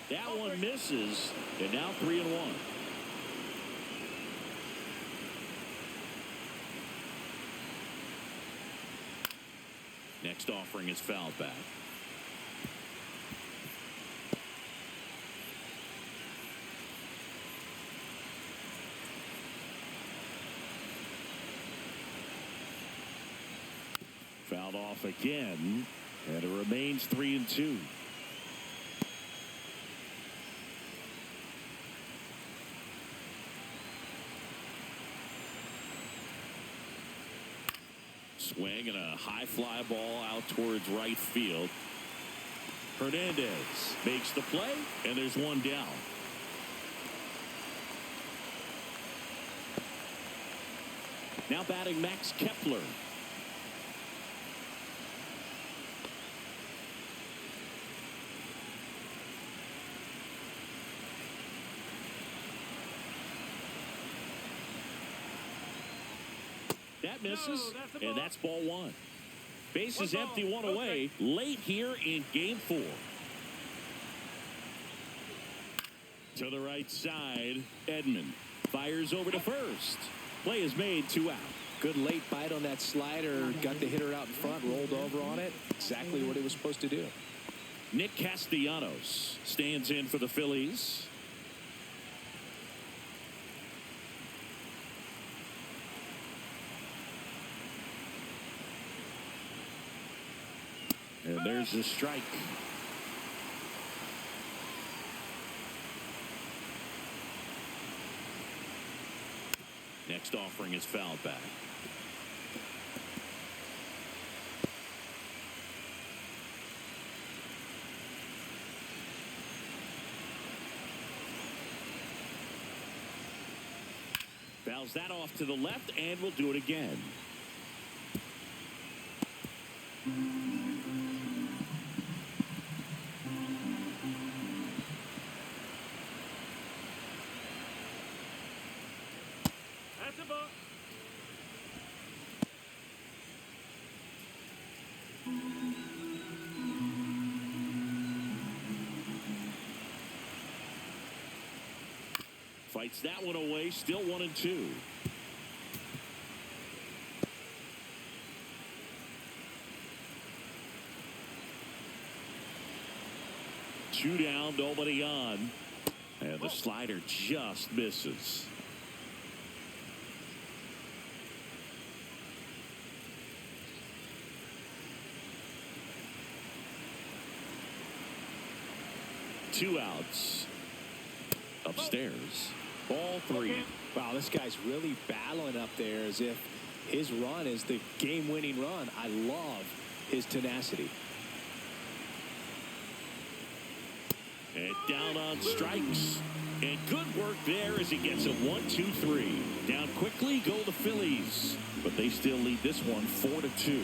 That one misses, and now 3-1. Next offering is fouled back. Fouled off again, and it remains 3-2. Swing and a high fly ball out towards right field. Hernandez makes the play, and there's one down. Now batting Max Kepler. That misses, and that's ball one. Base is empty, one away, late here in game 4. To the right side, Edman fires over to first. Play is made, 2 out. Good late bite on that slider. Got the hitter out in front, rolled over on it. Exactly what he was supposed to do. Nick Castellanos stands in for the Phillies. And there's the strike. Next offering is fouled back. Fouls that off to the left, and we'll do it again. That's a ball. Fights that one away, still 1-2. Two down, nobody on. And the slider just misses. Two outs. Upstairs. Ball 3. Wow, this guy's really battling up there as if his run is the game-winning run. I love his tenacity. And down on strikes. And good work there as he gets a 1-2-3. Down quickly go the Phillies. But they still lead this one 4-2.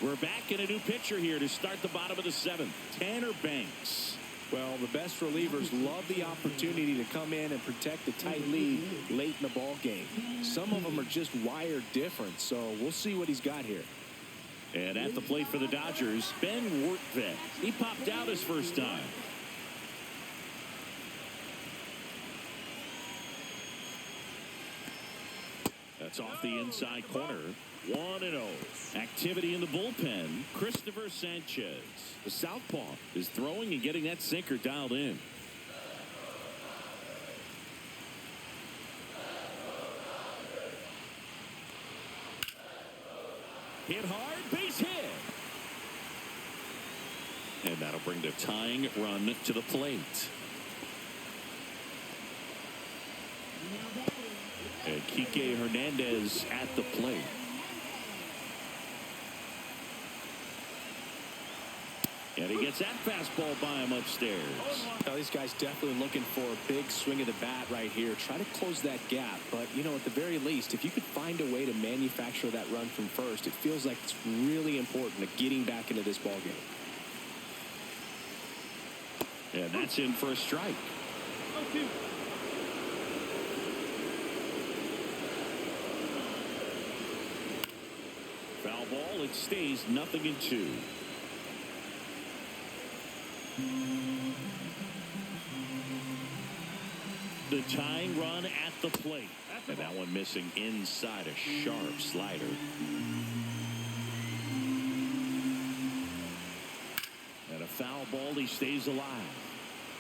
We're back in a new pitcher here to start the bottom of the 7th. Tanner Banks. Well, the best relievers love the opportunity to come in and protect the tight lead late in the ball game. Some of them are just wired different, so we'll see what he's got here. And at the plate for the Dodgers, Ben Wortvet. He popped out his first time. That's off the inside corner. 1-0. Activity in the bullpen. Christopher Sanchez. The southpaw is throwing and getting that sinker dialed in. Hit hard, base hit. And that'll bring the tying run to the plate. And Kike Hernandez at the plate. And he gets that fastball by him upstairs. Now, this guy's definitely looking for a big swing of the bat right here. Try to close that gap. But, you know, at the very least, if you could find a way to manufacture that run from first, it feels like it's really important to getting back into this ballgame. And that's in for a strike. Okay. Foul ball. It stays 0-2. The tying run at the plate. And that one missing inside a sharp slider. And a foul ball. He stays alive.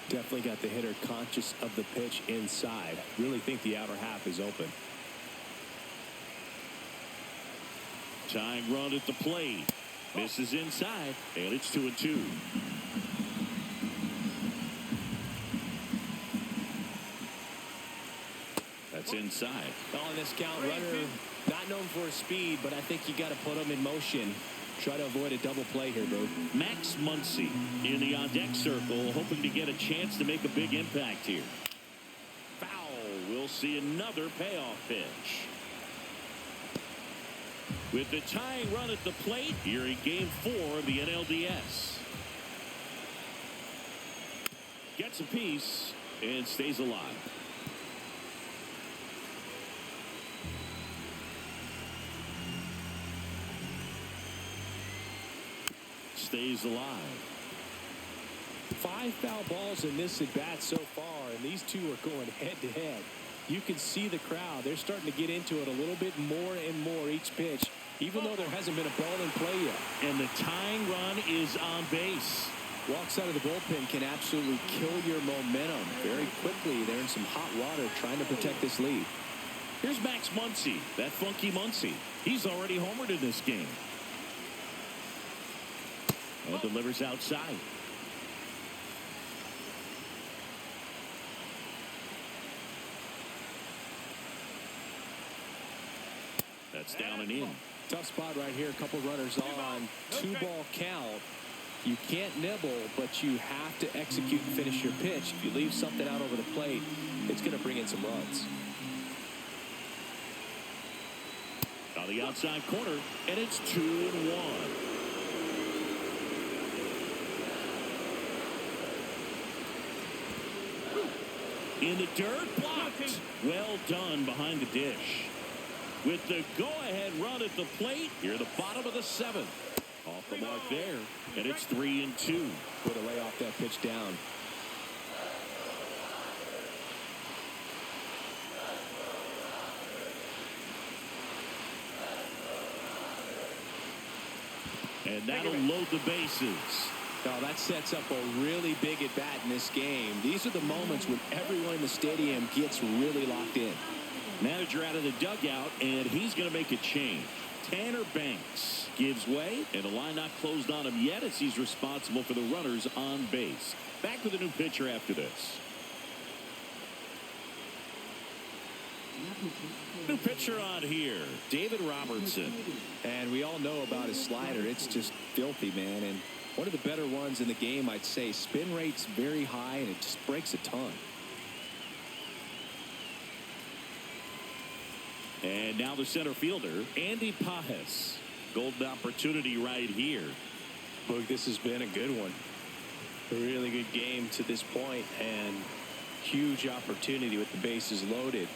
Definitely got the hitter conscious of the pitch inside. Really think the outer half is open. Tying run at the plate. Misses inside. And it's 2-2. That's inside. Well, in this count, runner not known for his speed, but I think you got to put him in motion. Try to avoid a double play here, dude. Max Muncy in the on-deck circle, hoping to get a chance to make a big impact here. Foul. We'll see another payoff pitch. With the tying run at the plate here in Game 4 of the NLDS. Gets a piece and stays alive. Stays alive. 5 foul balls in this at bat so far, and these two are going head to head. You can see the crowd. They're starting to get into it a little bit more and more each pitch, even though there hasn't been a ball in play yet. And the tying run is on base. Walks out of the bullpen can absolutely kill your momentum very quickly. They're in some hot water trying to protect this lead. Here's Max Muncy, that funky Muncy. He's already homered in this game. And delivers outside. That's down and in. Tough spot right here. A couple runners on. 2-ball count. You can't nibble, but you have to execute and finish your pitch. If you leave something out over the plate, it's going to bring in some runs. On the outside corner, and it's 2-1. In the dirt, blocked. Well done behind the dish. With the go-ahead run at the plate, here at the bottom of the 7th. Off the mark there, and it's 3-2. Put a lay off that pitch down. And that'll load the bases. Now that sets up a really big at bat in this game. These are the moments when everyone in the stadium gets really locked in. Manager out of the dugout, and he's going to make a change. Tanner Banks gives way, and the line not closed on him yet as he's responsible for the runners on base. Back with a new pitcher after this. New pitcher on here, David Robertson. And we all know about his slider. It's just filthy, man. And one of the better ones in the game, I'd say. Spin rate's very high, and it just breaks a ton. And now the center fielder, Andy Pajes. Golden opportunity right here. Look, this has been a good one. A really good game to this point, and huge opportunity with the bases loaded.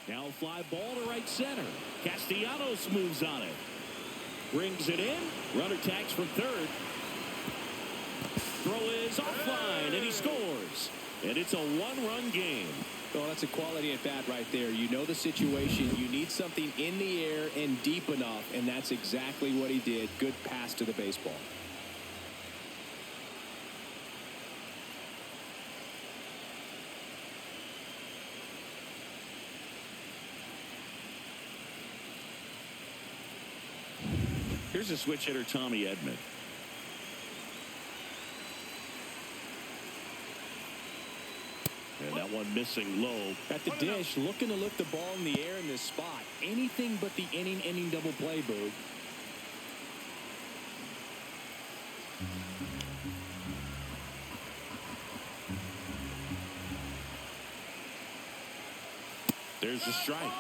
Now a fly ball to right center. Castellanos moves on it. Brings it in. Runner tags from third. Throw is offline, and he scores. And it's a one-run game. Oh, that's a quality at bat right there. You know the situation. You need something in the air and deep enough, and that's exactly what he did. Good pass to the baseball. Here's a switch hitter, Tommy Edman. And that one missing low. At the dish, looking to lift the ball in the air in this spot. Anything but the inning double play, Boog. There's the strike.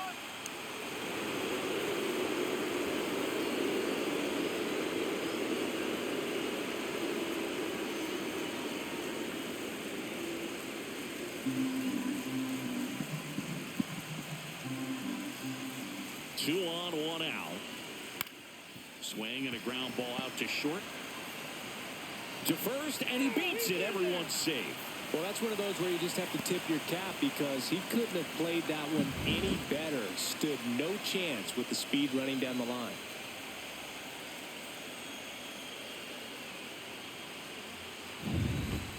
Two on, one out. Swing and a ground ball out to short. To first, and he beats it. Everyone's safe. Well, that's one of those where you just have to tip your cap because he couldn't have played that one any better. Stood no chance with the speed running down the line.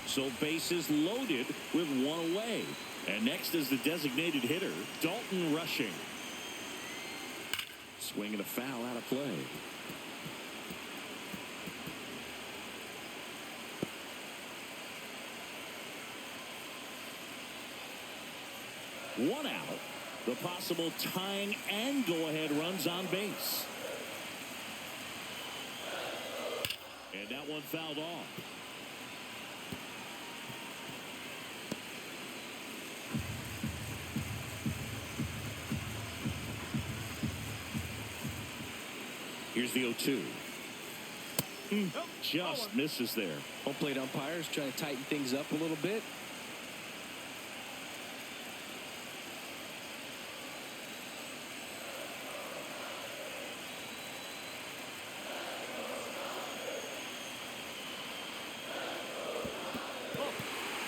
So bases loaded with one away. And next is the designated hitter, Dalton Rushing. Swing and a foul out of play. One out. The possible tying and go-ahead runs on base. And that one fouled off. Here's the 0-2. Just misses there. Home plate umpires trying to tighten things up a little bit.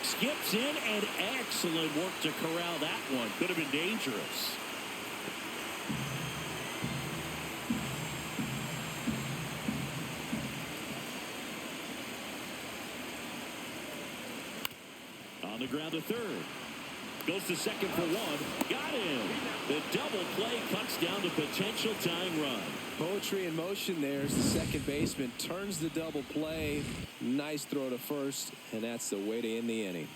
Skips in, and excellent work to corral that one. Could have been dangerous. On the ground to third. Goes to second for one. Got him. The double play cuts down the potential tying run. Poetry in motion there as the second baseman turns the double play. Nice throw to first, and that's the way to end the inning.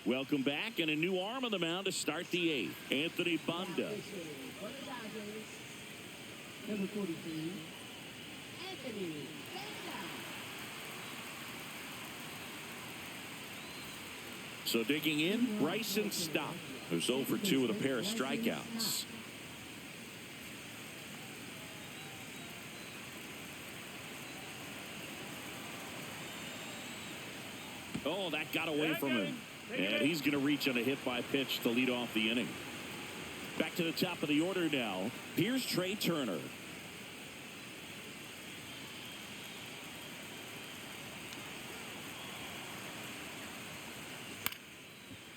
Welcome back, and a new arm on the mound to start the eighth. Anthony Banda. For the Dodgers, number 43, Anthony Banda. So digging in, Bryson Stott, who's 0 for 2 with a pair of strikeouts. Oh, that got away from him. And he's going to reach on a hit by pitch to lead off the inning. Back to the top of the order now. Here's Trey Turner.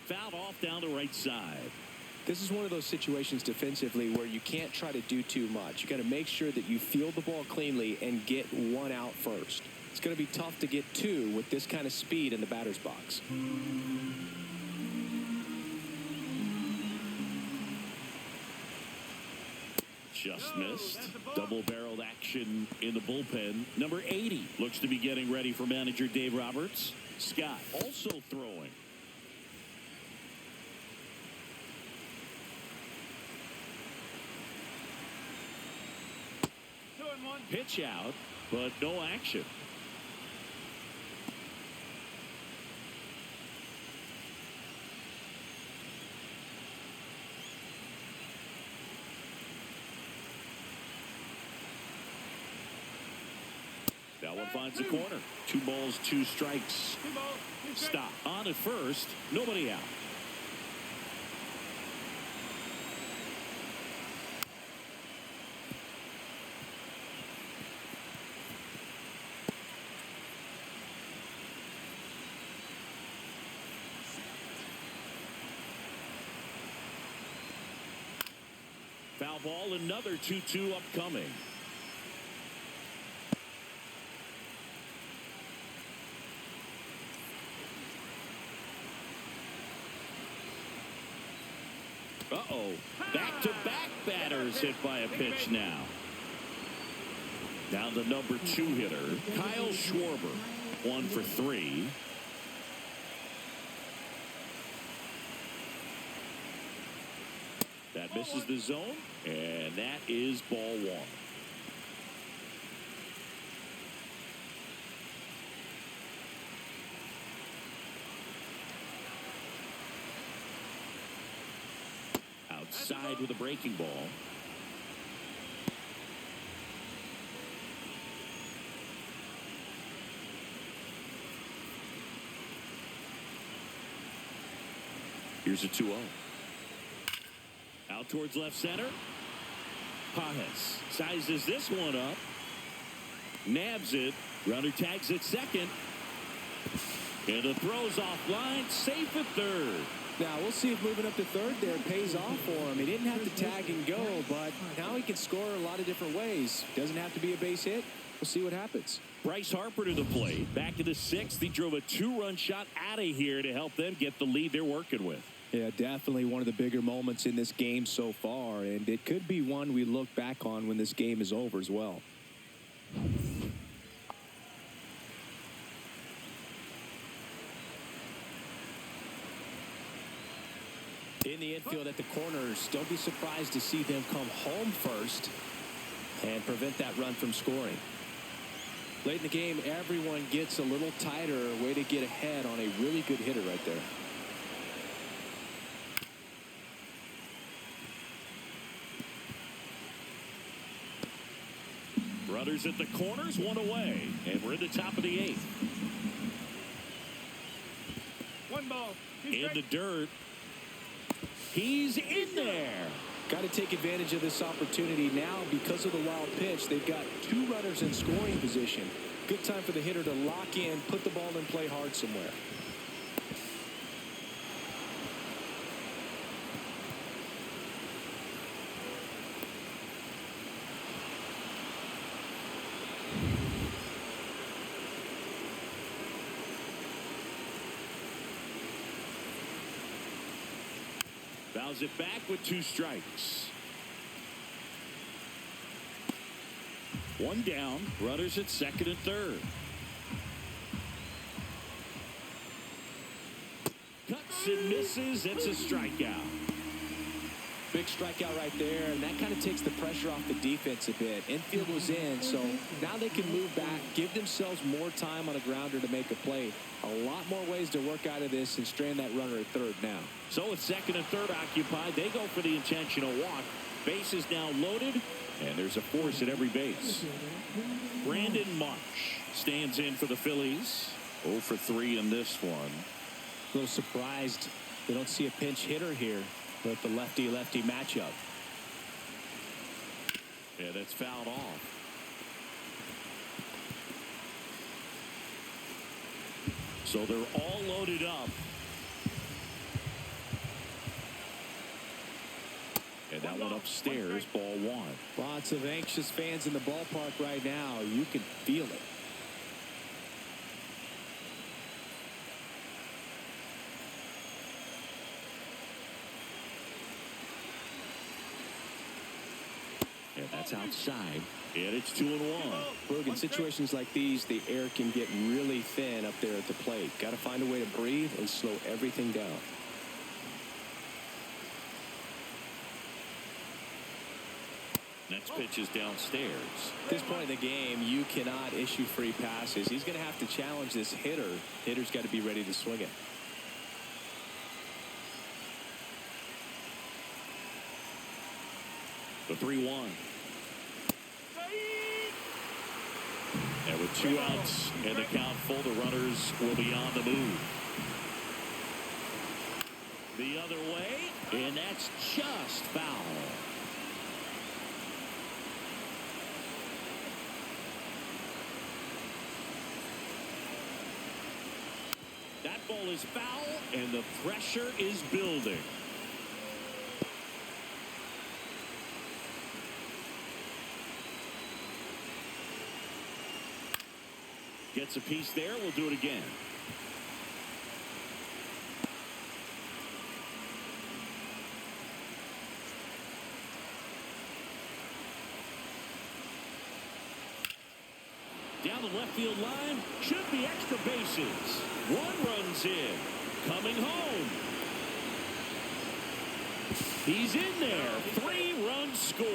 Fouled off down the right side. This is one of those situations defensively where you can't try to do too much. You got to make sure that you field the ball cleanly and get one out first. It's going to be tough to get two with this kind of speed in the batter's box. Just missed. Double-barreled action in the bullpen. Number 80 looks to be getting ready for manager Dave Roberts. Scott also throwing. Pitch out, but no action. That one finds the corner. 2 balls, 2 strikes. Stop on at first. Nobody out. Foul ball, another 2-2 upcoming. Uh-oh. Back-to-back batters hit by a pitch now. Now the number 2 hitter, Kyle Schwarber, 1 for 3. That misses the zone, and that is ball 1. Outside with a breaking ball. Here's a 2-0. Out towards left center. Pajes sizes this one up. Nabs it. Runner tags at second. And the throw's offline. Safe at third. Now, we'll see if moving up to third there pays off for him. He didn't have to tag and go, but now he can score a lot of different ways. Doesn't have to be a base hit. We'll see what happens. Bryce Harper to the plate. Back to the 6th. He drove a 2-run shot out of here to help them get the lead they're working with. Yeah, definitely one of the bigger moments in this game so far, and it could be one we look back on when this game is over as well. In the infield at the corners, don't be surprised to see them come home first and prevent that run from scoring. Late in the game, everyone gets a little tighter. Way to get ahead on a really good hitter right there. Runners at the corners, 1 away, and we're in the top of the 8th. 1 ball. In the dirt. He's in there. Got to take advantage of this opportunity now because of the wild pitch. They've got 2 runners in scoring position. Good time for the hitter to lock in, put the ball in play hard somewhere. Fouls it back with 2 strikes. 1 down. Runners at second and third. Cuts and misses. It's a strikeout. Big strikeout right there, and that kind of takes the pressure off the defense a bit. Infield was in, so now they can move back, give themselves more time on a grounder to make a play. A lot more ways to work out of this and strand that runner at third now. So with second and third occupied, they go for the intentional walk. Base is now loaded, and there's a force at every base. Brandon Marsh stands in for the Phillies. 0 for 3 in this one. A little surprised they don't see a pinch hitter here with the lefty-lefty matchup. Yeah, that's fouled off. So they're all loaded up. And that one upstairs, ball one. Lots of anxious fans in the ballpark right now. You can feel it. And that's outside. And it's 2-1. Look, in situations like these, the air can get really thin up there at the plate. Got to find a way to breathe and slow everything down. Next pitch is downstairs. At this point in the game, you cannot issue free passes. He's going to have to challenge this hitter. Hitter's got to be ready to swing it. The 3-1. And with 2 outs and the count full, the runners will be on the move. The other way, and that's just foul. That ball is foul, and the pressure is building. Gets a piece there. We'll do it again. Down the left field line. Should be extra bases. 1 runs in. Coming home. He's in there. 3-run score.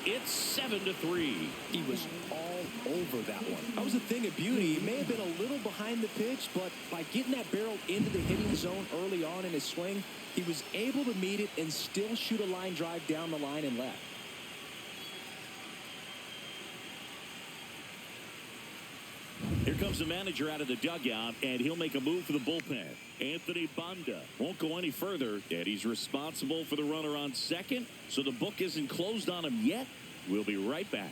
It's 7-3. He was all over that one. That was a thing of beauty. He may have been a little behind the pitch, but by getting that barrel into the hitting zone early on in his swing, he was able to meet it and still shoot a line drive down the line and left. Here comes the manager out of the dugout, and he'll make a move for the bullpen. Anthony Banda won't go any further, and he's responsible for the runner on second, so the book isn't closed on him yet. We'll be right back.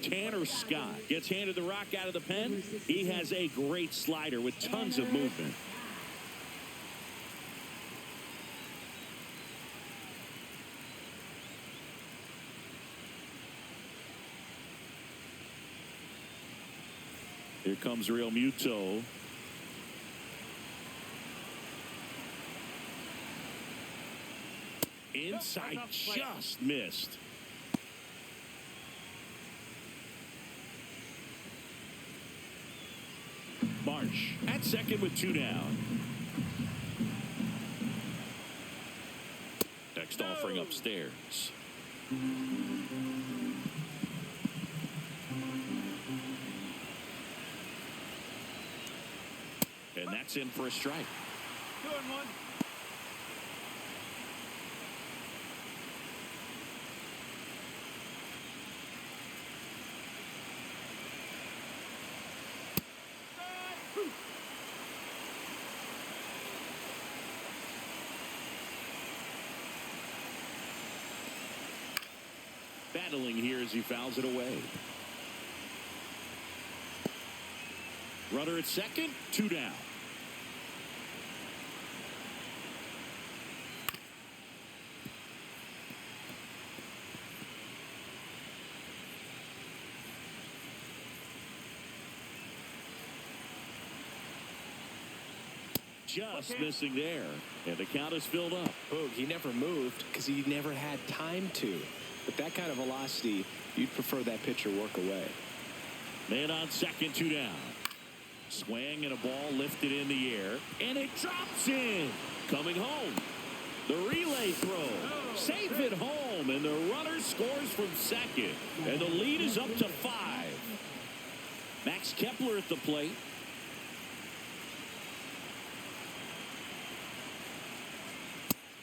Tanner Scott gets handed the rock out of the pen. He has a great slider with tons of movement. Here comes Real Muto. Inside, just missed. Marsh at second with 2 down. Next offering upstairs. And that's in for a strike. 2-1. Battling here as he fouls it away. Runner at second, 2 down. Just missing there, and the count is filled up. Boog, he never moved because he never had time to. With that kind of velocity, you'd prefer that pitcher work away. Man on second, 2 down. Swing and a ball lifted in the air, and it drops in. Coming home. The relay throw. Safe at home, and the runner scores from second. And the lead is up to 5. Max Kepler at the plate.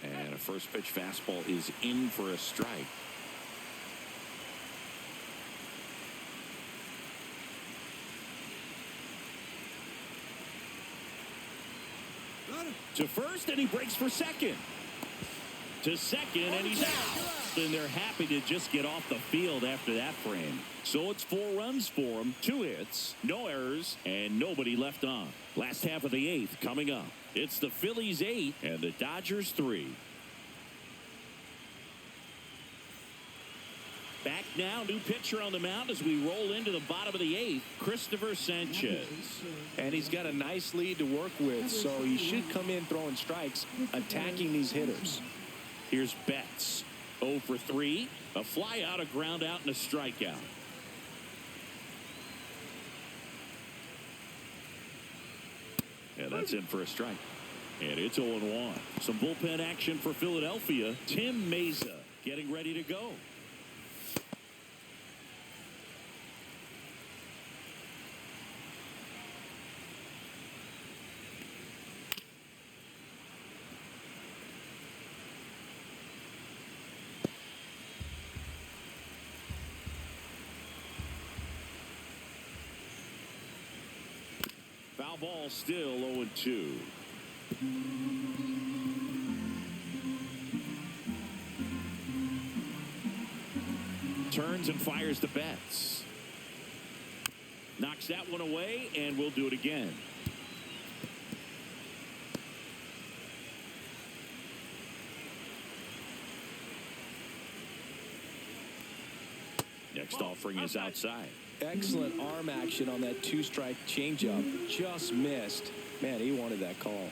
And a first pitch fastball is in for a strike. To first, and he breaks for second. To second, and he's out. And they're happy to just get off the field after that frame. So it's 4 runs for him, 2 hits, no errors, and nobody left on. Last half of the 8th coming up. It's the Phillies 8 and the Dodgers 3. Back now, new pitcher on the mound as we roll into the bottom of the 8th, Christopher Sanchez. And he's got a nice lead to work with, so he should come in throwing strikes, attacking these hitters. Here's Betts. 0 for 3. A fly out, a ground out, and a strikeout. And that's in for a strike. And it's 0-1. Some bullpen action for Philadelphia. Tim Mesa getting ready to go. Foul ball, still 0-2. Turns and fires the Betts. Knocks that one away, and we'll do it again. Next offering is outside. Excellent arm action on that 2-strike changeup. Just missed. Man, he wanted that call.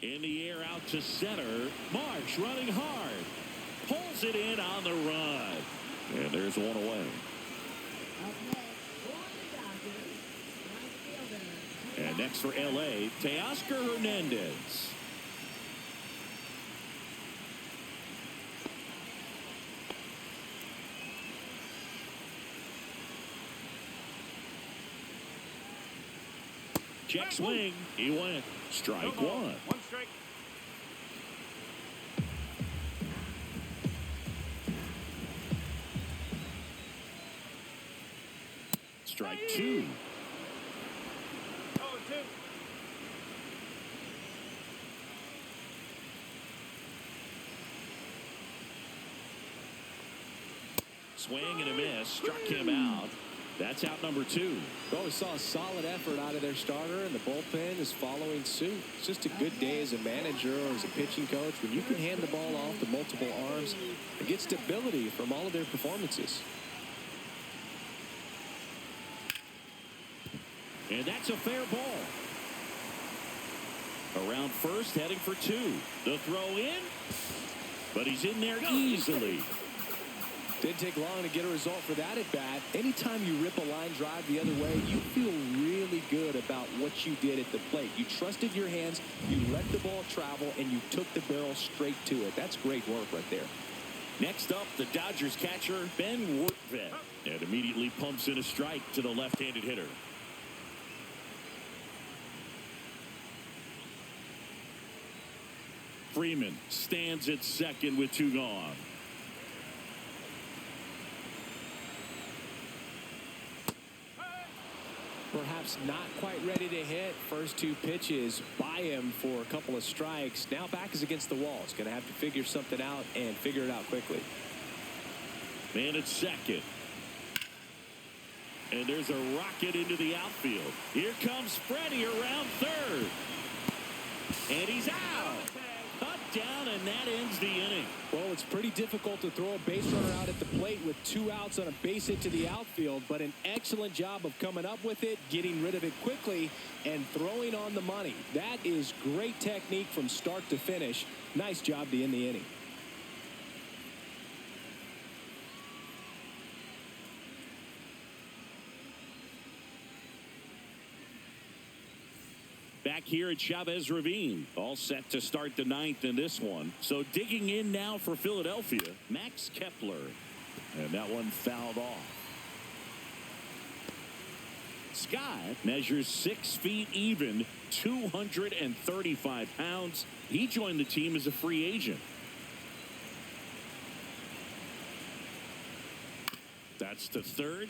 In the air out to center. Marsh running hard. Pulls it in on the run. And there's one away. And next for L.A., Teoscar Hernandez. Check swing. He went. Strike 1. 1 strike. Strike 2. 0-2. Swing and a miss. Struck him out. That's out number 2. Well, we saw a solid effort out of their starter, and the bullpen is following suit. It's just a good day as a manager or as a pitching coach when you can hand the ball off to multiple arms and get stability from all of their performances. And that's a fair ball. Around first, heading for 2. The throw in, but he's in there easily. Didn't take long to get a result for that at bat. Anytime you rip a line drive the other way, you feel really good about what you did at the plate. You trusted your hands, you let the ball travel, and you took the barrel straight to it. That's great work right there. Next up, the Dodgers catcher, Ben Wortvet. And immediately pumps in a strike to the left-handed hitter. Freeman stands at second with 2 gone. Perhaps not quite ready to hit. First 2 pitches by him for a couple of strikes. Now back is against the wall. He's going to have to figure something out and figure it out quickly. Man at second. And there's a rocket into the outfield. Here comes Freddie around third. And he's out. Cut down, and that ends the inning. Well, it's pretty difficult to throw a base runner out at the plate with 2 outs on a base hit to the outfield, but an excellent job of coming up with it, getting rid of it quickly, and throwing on the money. That is great technique from start to finish. Nice job to end the inning. Back here at Chavez Ravine, all set to start the ninth in this one. So digging in now for Philadelphia, Max Kepler. And that one fouled off. Scott measures 6 feet even, 235 pounds. He joined the team as a free agent. That's to third.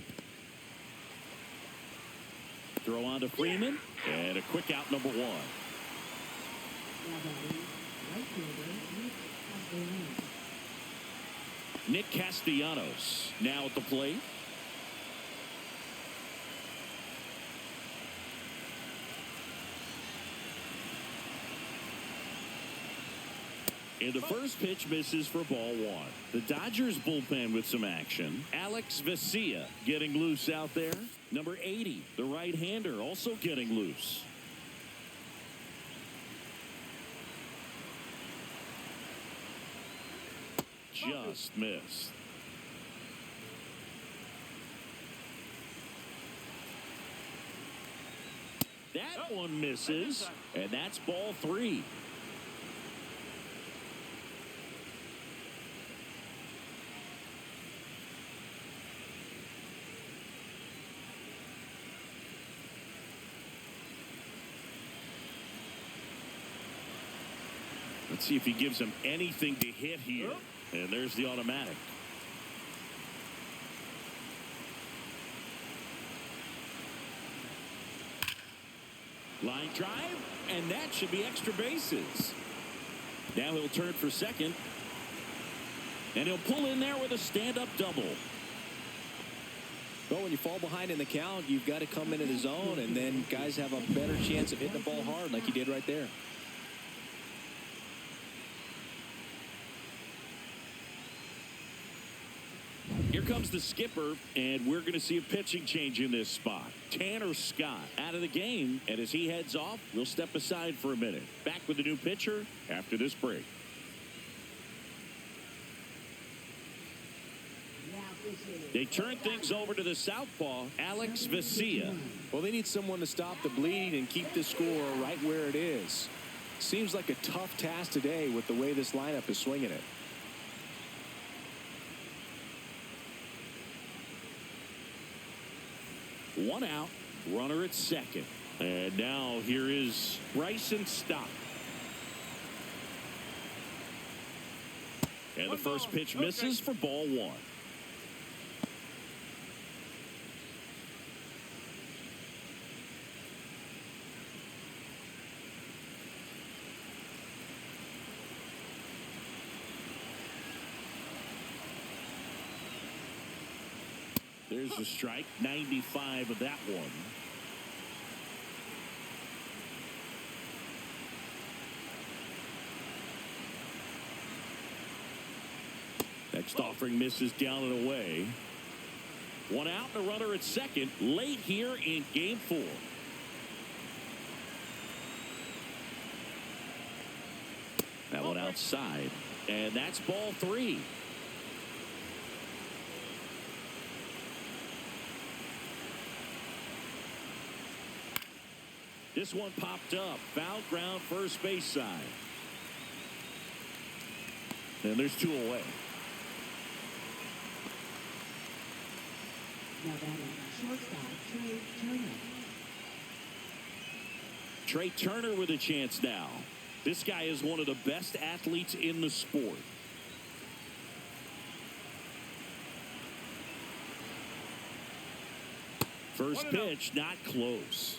Throw on to Freeman. And a quick out, number 1. Nick Castellanos now at the plate. And the first pitch misses for ball 1. The Dodgers bullpen with some action. Alex Vesia getting loose out there. Number 80, the right-hander, also getting loose. Just missed. That one misses, and that's ball 3. Let's see if he gives him anything to hit here. And there's the automatic. Line drive, and that should be extra bases. Now he'll turn for second. And he'll pull in there with a stand-up double. Well, when you fall behind in the count, you've got to come into the zone, and then guys have a better chance of hitting the ball hard like he did right there. Here comes the skipper, and we're going to see a pitching change in this spot. Tanner Scott out of the game, and as he heads off, we'll step aside for a minute. Back with the new pitcher after this break. They turn things over to the southpaw, Alex Vesia. Well, they need someone to stop the bleed and keep the score right where it is. Seems like a tough task today with the way this lineup is swinging it. One out, runner at second. And now here is Bryson Stott. And the first pitch misses for ball 1. There's a strike, 95 of that one. Next offering misses down and away. One out and a runner at second late here in game 4. That one outside, and that's ball 3. This one popped up. Foul ground, first base side. And there's 2 away. Now batting shortstop, Trey Turner. Trey Turner with a chance now. This guy is one of the best athletes in the sport. First pitch, not close.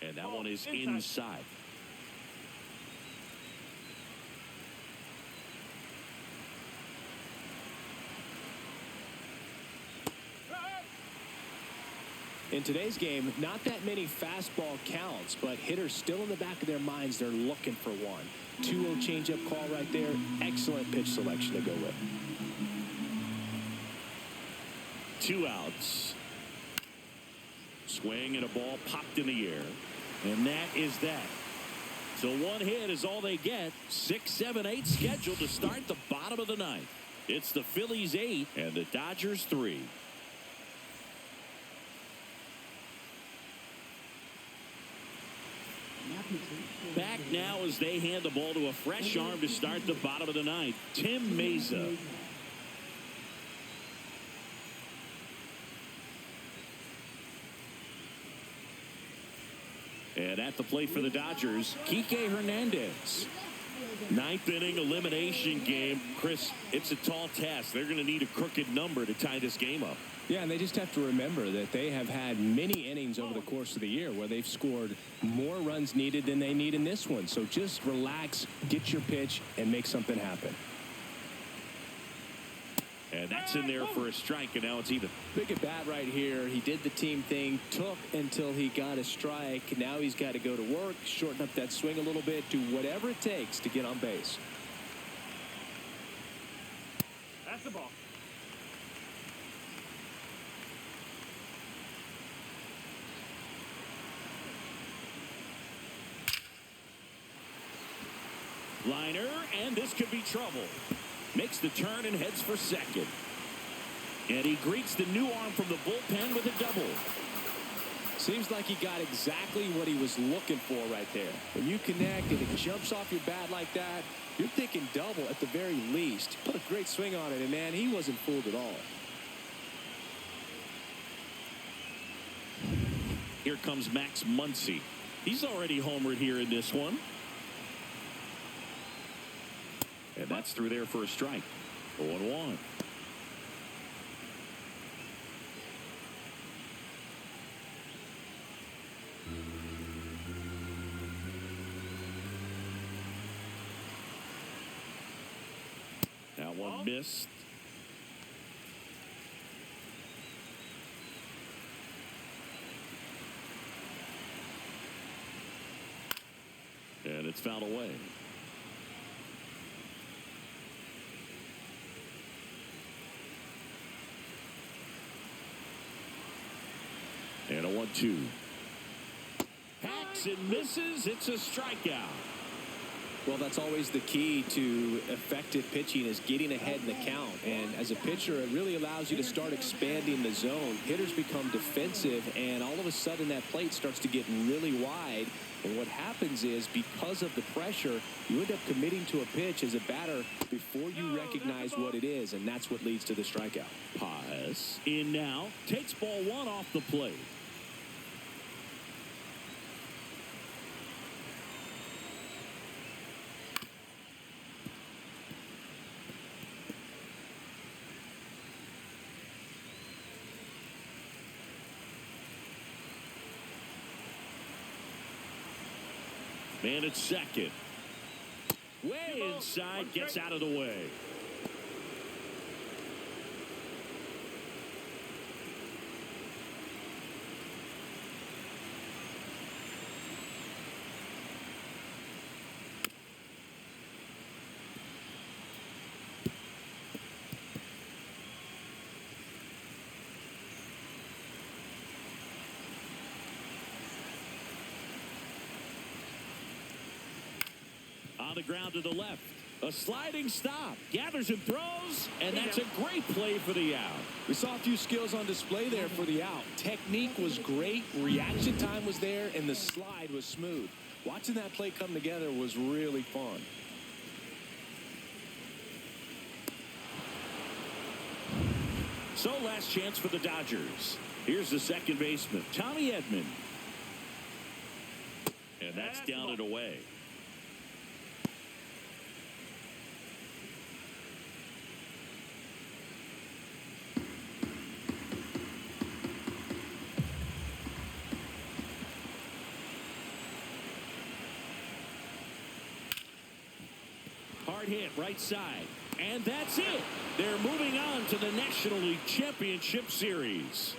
And that one is inside. In today's game, not that many fastball counts, but hitters still in the back of their minds, they're looking for one. 2-0 changeup call right there. Excellent pitch selection to go with. 2 outs. Swing and a ball popped in the air. And that is that. So 1 hit is all they get. 6, 7, 8 scheduled to start the bottom of the 9th. It's the Phillies 8 and the Dodgers 3. Back now as they hand the ball to a fresh arm to start the bottom of the ninth, Tim Mesa. And at the plate for the Dodgers, Kike Hernandez. Ninth inning elimination game. Chris, it's a tall task. They're going to need a crooked number to tie this game up. Yeah, and they just have to remember that they have had many innings over the course of the year where they've scored more runs needed than they need in this one. So just relax, get your pitch, and make something happen. And that's in there for a strike, and now it's even. Big at bat right here. He did the team thing, took until he got a strike. Now he's got to go to work, shorten up that swing a little bit, do whatever it takes to get on base. That's the ball. Liner, and this could be trouble. Makes the turn and heads for second. And he greets the new arm from the bullpen with a double. Seems like he got exactly what he was looking for right there. When you connect and it jumps off your bat like that, you're thinking double at the very least. Put a great swing on it, and man, he wasn't fooled at all. Here comes Max Muncy. He's already homered here in this one. And that's through there for a strike. 0-1. That one missed. And it's fouled away. And a 1-2. Hacks and misses. It's a strikeout. Well, that's always the key to effective pitching, is getting ahead in the count. And as a pitcher, it really allows you to start expanding the zone. Hitters become defensive, and all of a sudden that plate starts to get really wide. And what happens is, because of the pressure, you end up committing to a pitch as a batter before you recognize what it is, and that's what leads to the strikeout. Paz in now. Takes ball one off the plate. Man at second. Way inside, gets out of the way. On the ground to the left. A sliding stop. Gathers and throws. And that's a great play for the out. We saw a few skills on display there for the out. Technique was great. Reaction time was there. And the slide was smooth. Watching that play come together was really fun. So last chance for the Dodgers. Here's the second baseman, Tommy Edman. And that's down and away. Hard hit right side. And that's it. They're moving on to the National League Championship Series.